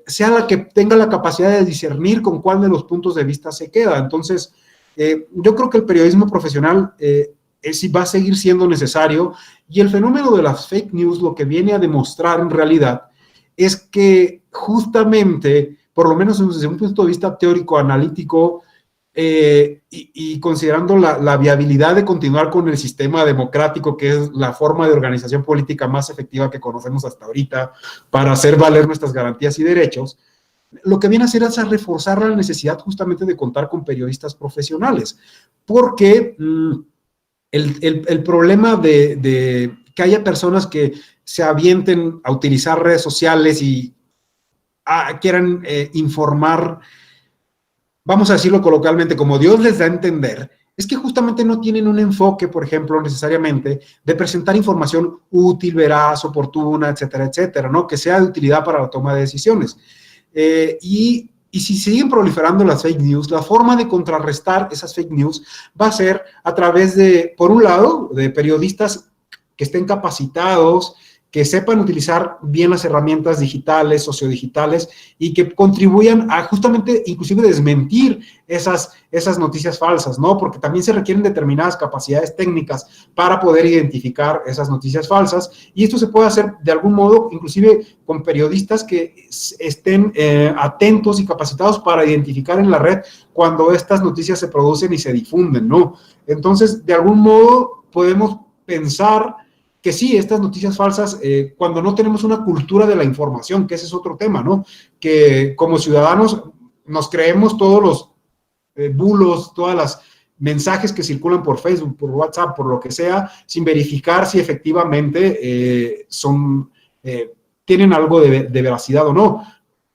sea la que tenga la capacidad de discernir con cuál de los puntos de vista se queda. Entonces, yo creo que el periodismo profesional sí va a seguir siendo necesario, y el fenómeno de las fake news lo que viene a demostrar en realidad es que justamente, por lo menos desde un punto de vista teórico, analítico, y considerando la viabilidad de continuar con el sistema democrático, que es la forma de organización política más efectiva que conocemos hasta ahorita para hacer valer nuestras garantías y derechos, lo que viene a hacer es a reforzar la necesidad justamente de contar con periodistas profesionales, porque el problema de que haya personas que se avienten a utilizar redes sociales y quieran informar, vamos a decirlo coloquialmente, como Dios les da a entender, es que justamente no tienen un enfoque, por ejemplo, necesariamente, de presentar información útil, veraz, oportuna, etcétera, etcétera, ¿no? Que sea de utilidad para la toma de decisiones. Y si siguen proliferando las fake news, la forma de contrarrestar esas fake news va a ser a través de, por un lado, de periodistas que estén capacitados, que sepan utilizar bien las herramientas digitales, sociodigitales, y que contribuyan a justamente, inclusive, desmentir esas noticias falsas, ¿no? Porque también se requieren determinadas capacidades técnicas para poder identificar esas noticias falsas, y esto se puede hacer de algún modo, inclusive con periodistas que estén atentos y capacitados para identificar en la red cuando estas noticias se producen y se difunden, ¿no? Entonces, de algún modo, podemos pensar que sí, estas noticias falsas, cuando no tenemos una cultura de la información, que ese es otro tema, ¿no? Que como ciudadanos nos creemos todos los bulos, todas las mensajes que circulan por Facebook, por WhatsApp, por lo que sea, sin verificar si efectivamente tienen algo de veracidad o no.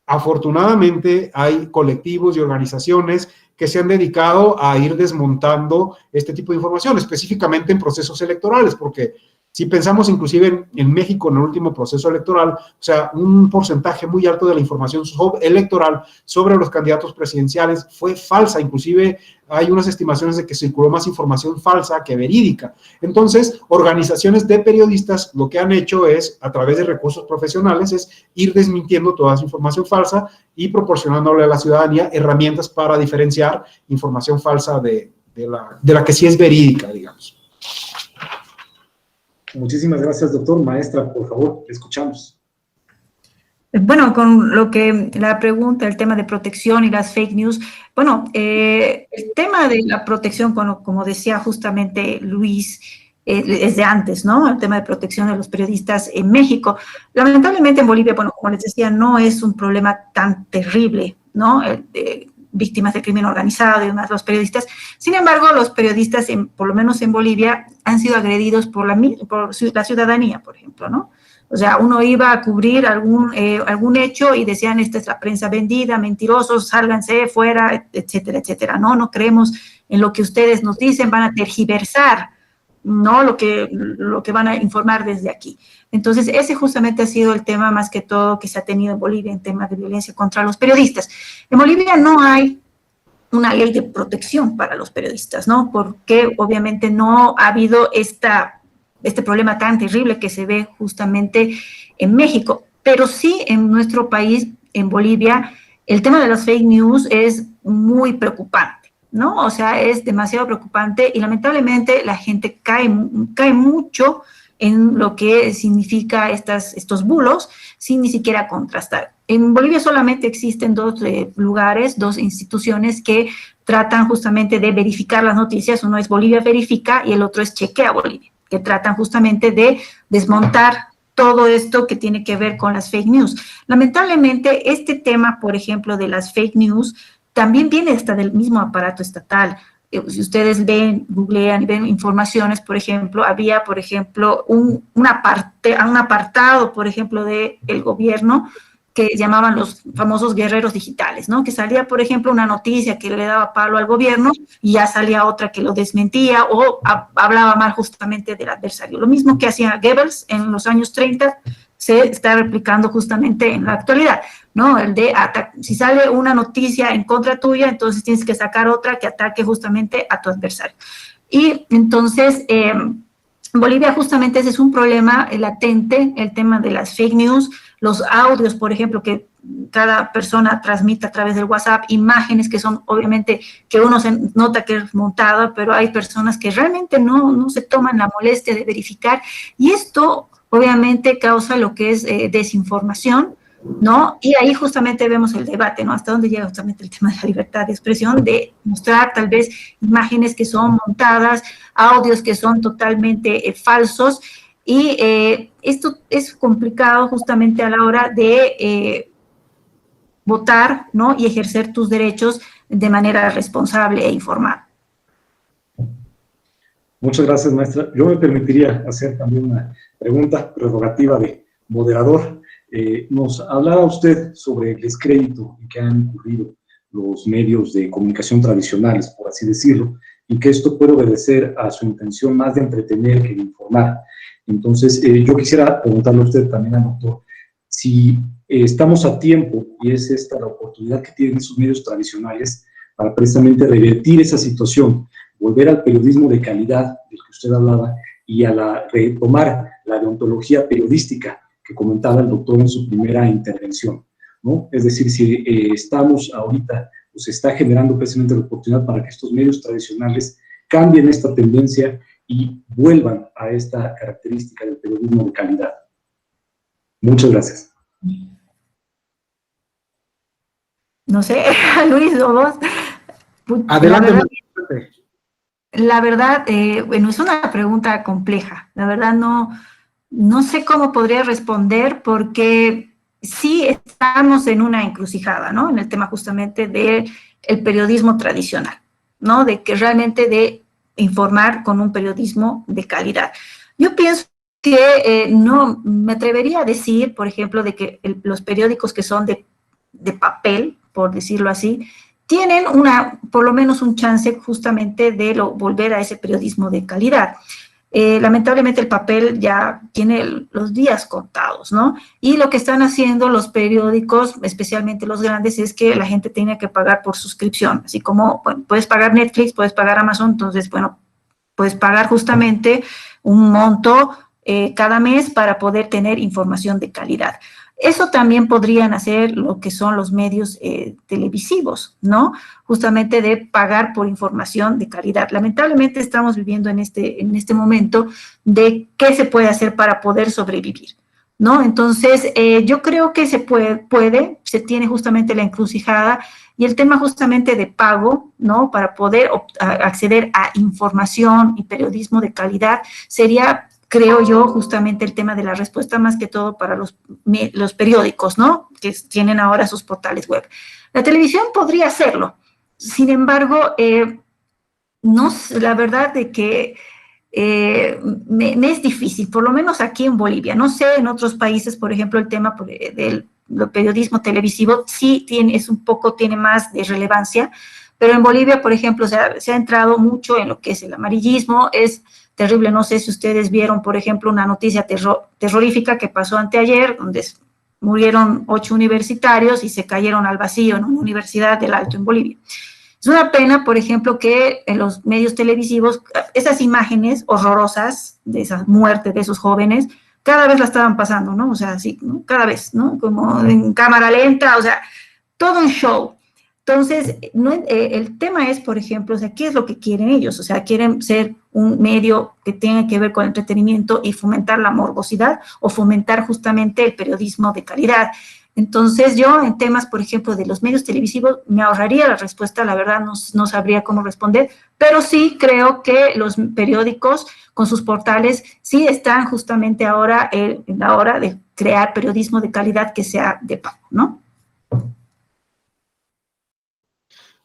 Afortunadamente hay colectivos y organizaciones que se han dedicado a ir desmontando este tipo de información, específicamente en procesos electorales, porque si pensamos inclusive en México en el último proceso electoral, o sea, un porcentaje muy alto de la información electoral sobre los candidatos presidenciales fue falsa, inclusive hay unas estimaciones de que circuló más información falsa que verídica. Entonces, organizaciones de periodistas lo que han hecho es, a través de recursos profesionales, es ir desmintiendo toda esa información falsa y proporcionándole a la ciudadanía herramientas para diferenciar información falsa de la que sí es verídica, digamos. Muchísimas gracias, doctor. Maestra, por favor, te escuchamos. Bueno, con lo que la pregunta, el tema de protección y las fake news, bueno, el tema de la protección, como decía justamente Luis, es de antes, ¿no? El tema de protección de los periodistas en México. Lamentablemente en Bolivia, bueno, como les decía, no es un problema tan terrible, ¿no? Víctimas de crimen organizado y demás, los periodistas. Sin embargo, los periodistas, por lo menos en Bolivia, han sido agredidos por la ciudadanía, por ejemplo, ¿no? O sea, uno iba a cubrir algún hecho y decían, esta es la prensa vendida, mentirosos, sálganse fuera, etcétera, etcétera. No creemos en lo que ustedes nos dicen, van a tergiversar, ¿no? Lo que van a informar desde aquí. Entonces, ese justamente ha sido el tema más que todo que se ha tenido en Bolivia en temas de violencia contra los periodistas. En Bolivia no hay una ley de protección para los periodistas, ¿no? Porque obviamente no ha habido este problema tan terrible que se ve justamente en México. Pero sí en nuestro país, en Bolivia, el tema de las fake news es muy preocupante, ¿no? O sea, es demasiado preocupante y lamentablemente la gente cae mucho en lo que significa estos bulos sin ni siquiera contrastar. En Bolivia solamente existen dos lugares, dos instituciones que tratan justamente de verificar las noticias. Uno es Bolivia Verifica y el otro es Chequea Bolivia, que tratan justamente de desmontar todo esto que tiene que ver con las fake news. Lamentablemente, este tema, por ejemplo, de las fake news, también viene hasta del mismo aparato estatal. Si ustedes googlean y ven informaciones, por ejemplo, había, por ejemplo, un apartado, por ejemplo, del gobierno que llamaban los famosos guerreros digitales, ¿no? Que salía, por ejemplo, una noticia que le daba palo al gobierno y ya salía otra que lo desmentía o hablaba mal justamente del adversario. Lo mismo que hacía Goebbels en los años 30 se está replicando justamente en la actualidad, ¿no? El de si sale una noticia en contra tuya, entonces tienes que sacar otra que ataque justamente a tu adversario. Y entonces, en Bolivia justamente ese es un problema latente, el tema de las fake news, los audios, por ejemplo, que cada persona transmite a través del WhatsApp, imágenes que son obviamente que uno se nota que es montada, pero hay personas que realmente no se toman la molestia de verificar y esto obviamente causa lo que es desinformación, ¿no? Y ahí justamente vemos el debate, ¿no? Hasta dónde llega justamente el tema de la libertad de expresión, de mostrar tal vez imágenes que son montadas, audios que son totalmente falsos, y esto es complicado justamente a la hora de votar, ¿no? Y ejercer tus derechos de manera responsable e informada. Muchas gracias, maestra. Yo me permitiría hacer también una pregunta prerrogativa de moderador. Nos hablaba usted sobre el descrédito en que han incurrido los medios de comunicación tradicionales, por así decirlo, y que esto puede obedecer a su intención más de entretener que de informar. Entonces, yo quisiera preguntarle a usted también, al doctor, si estamos a tiempo, y es esta la oportunidad que tienen esos medios tradicionales para precisamente revertir esa situación, volver al periodismo de calidad del que usted hablaba y a retomar la deontología periodística que comentaba el doctor en su primera intervención, ¿no? Es decir, si estamos ahorita, pues está generando precisamente la oportunidad para que estos medios tradicionales cambien esta tendencia y vuelvan a esta característica del periodismo de calidad. Muchas gracias. No sé, Luis o vos. Adelante. La verdad, bueno, es una pregunta compleja. La verdad no sé cómo podría responder porque sí estamos en una encrucijada, ¿no? En el tema justamente del periodismo tradicional, ¿no? De que realmente de informar con un periodismo de calidad. Yo pienso que no me atrevería a decir, por ejemplo, de que los periódicos que son de papel, por decirlo así, tienen por lo menos un chance justamente de volver a ese periodismo de calidad. Lamentablemente el papel ya tiene los días contados, ¿no? Y lo que están haciendo los periódicos, especialmente los grandes, es que la gente tiene que pagar por suscripción, así como, bueno, puedes pagar Netflix, puedes pagar Amazon, entonces, bueno, puedes pagar justamente un monto cada mes para poder tener información de calidad. Eso también podrían hacer lo que son los medios televisivos, ¿no? Justamente de pagar por información de calidad. Lamentablemente estamos viviendo en este momento de qué se puede hacer para poder sobrevivir, ¿no? Entonces, yo creo que se se tiene justamente la encrucijada y el tema justamente de pago, ¿no? Para poder acceder a información y periodismo de calidad sería, creo yo, justamente el tema de la respuesta más que todo para los periódicos, ¿no? Que tienen ahora sus portales web. La televisión podría hacerlo. Sin embargo, no, la verdad de que me es difícil, por lo menos aquí en Bolivia. No sé, en otros países, por ejemplo, el tema del periodismo televisivo sí tiene más de relevancia, pero en Bolivia, por ejemplo, se ha entrado mucho en lo que es el amarillismo. Es terrible, no sé si ustedes vieron, por ejemplo, una noticia terrorífica que pasó anteayer, donde murieron 8 universitarios y se cayeron al vacío en una universidad del Alto en Bolivia. Es una pena, por ejemplo, que en los medios televisivos esas imágenes horrorosas de esa muerte de esos jóvenes cada vez la estaban pasando, ¿no? O sea, sí, ¿no? Cada vez, ¿no? Como en cámara lenta, o sea, todo un show. Entonces, el tema es, por ejemplo, o sea, ¿qué es lo que quieren ellos? O sea, ¿quieren ser un medio que tenga que ver con el entretenimiento y fomentar la morbosidad o fomentar justamente el periodismo de calidad? Entonces, yo en temas, por ejemplo, de los medios televisivos, me ahorraría la respuesta, la verdad no sabría cómo responder, pero sí creo que los periódicos con sus portales sí están justamente ahora en la hora de crear periodismo de calidad que sea de pago, ¿no?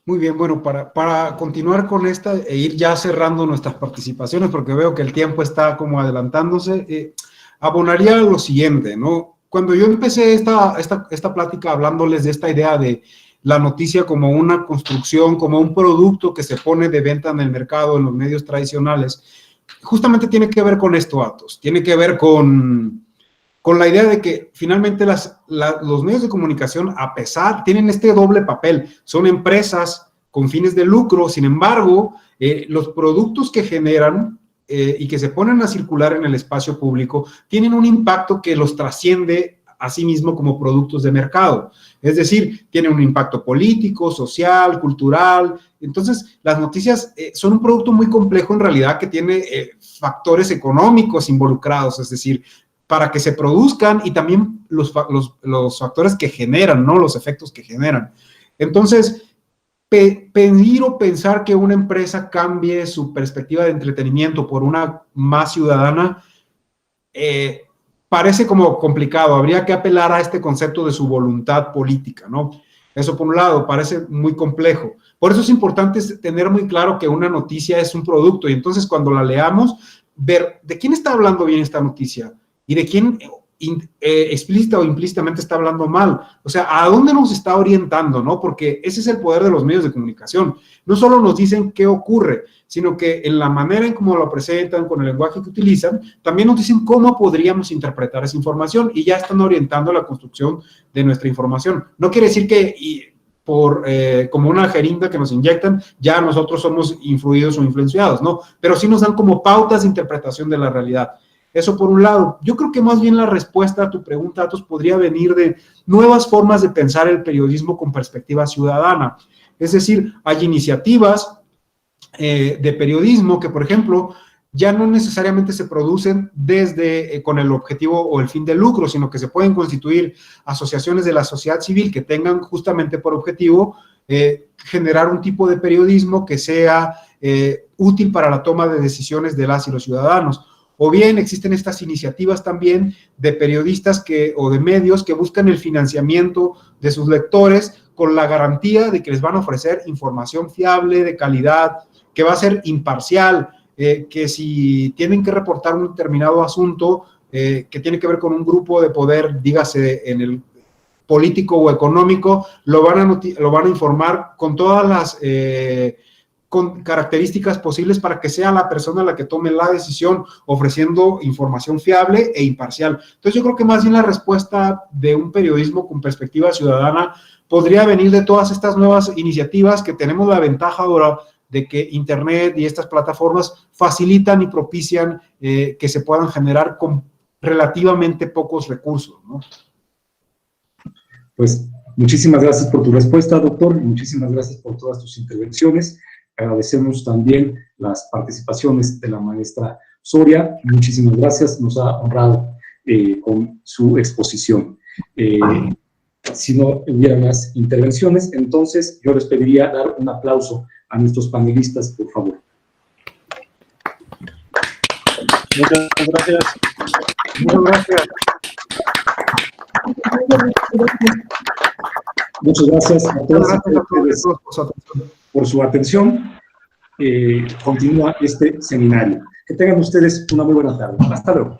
Muy bien, bueno, para continuar con esta e ir ya cerrando nuestras participaciones, porque veo que el tiempo está como adelantándose, abonaría lo siguiente, ¿no? Cuando yo empecé esta plática hablándoles de esta idea de la noticia como una construcción, como un producto que se pone de venta en el mercado, en los medios tradicionales, justamente tiene que ver con esto, Atos, tiene que ver con la idea de que finalmente los medios de comunicación, a pesar, tienen este doble papel, son empresas con fines de lucro, sin embargo, los productos que generan y que se ponen a circular en el espacio público tienen un impacto que los trasciende a sí mismo como productos de mercado. Es decir, tienen un impacto político, social, cultural. Entonces, las noticias son un producto muy complejo en realidad que tiene factores económicos involucrados, es decir, para que se produzcan y también los factores que generan, ¿no? Los efectos que generan. Entonces, pedir o pensar que una empresa cambie su perspectiva de entretenimiento por una más ciudadana parece como complicado. Habría que apelar a este concepto de su voluntad política, ¿no? Eso por un lado parece muy complejo. Por eso es importante tener muy claro que una noticia es un producto y entonces cuando la leamos, ver de quién está hablando bien esta noticia y de quién explícita o implícitamente está hablando mal. O sea, ¿a dónde nos está orientando, no? Porque ese es el poder de los medios de comunicación. No solo nos dicen qué ocurre, sino que en la manera en cómo lo presentan, con el lenguaje que utilizan, también nos dicen cómo podríamos interpretar esa información y ya están orientando la construcción de nuestra información. No quiere decir que como una jeringa que nos inyectan, ya nosotros somos influidos o influenciados, ¿no? Pero sí nos dan como pautas de interpretación de la realidad. Eso por un lado. Yo creo que más bien la respuesta a tu pregunta, Atos, podría venir de nuevas formas de pensar el periodismo con perspectiva ciudadana. Es decir, hay iniciativas de periodismo que, por ejemplo, ya no necesariamente se producen con el objetivo o el fin de lucro, sino que se pueden constituir asociaciones de la sociedad civil que tengan justamente por objetivo generar un tipo de periodismo que sea útil para la toma de decisiones de las y los ciudadanos. O bien existen estas iniciativas también de periodistas o de medios que buscan el financiamiento de sus lectores con la garantía de que les van a ofrecer información fiable, de calidad, que va a ser imparcial, que si tienen que reportar un determinado asunto que tiene que ver con un grupo de poder, dígase en el político o económico, lo van a informar con todas las con características posibles para que sea la persona la que tome la decisión, ofreciendo información fiable e imparcial. Entonces yo creo que más bien la respuesta de un periodismo con perspectiva ciudadana podría venir de todas estas nuevas iniciativas que tenemos la ventaja ahora de que Internet y estas plataformas facilitan y propician que se puedan generar con relativamente pocos recursos, ¿no? Pues muchísimas gracias por tu respuesta, doctor, y muchísimas gracias por todas tus intervenciones. Agradecemos también las participaciones de la maestra Soria. Muchísimas gracias, nos ha honrado con su exposición. Si no hubiera más intervenciones, entonces yo les pediría dar un aplauso a nuestros panelistas, por favor. Muchas gracias. Muchas gracias. Muchas gracias a todas ustedes por su atención. Continúa este seminario. Que tengan ustedes una muy buena tarde. Hasta luego.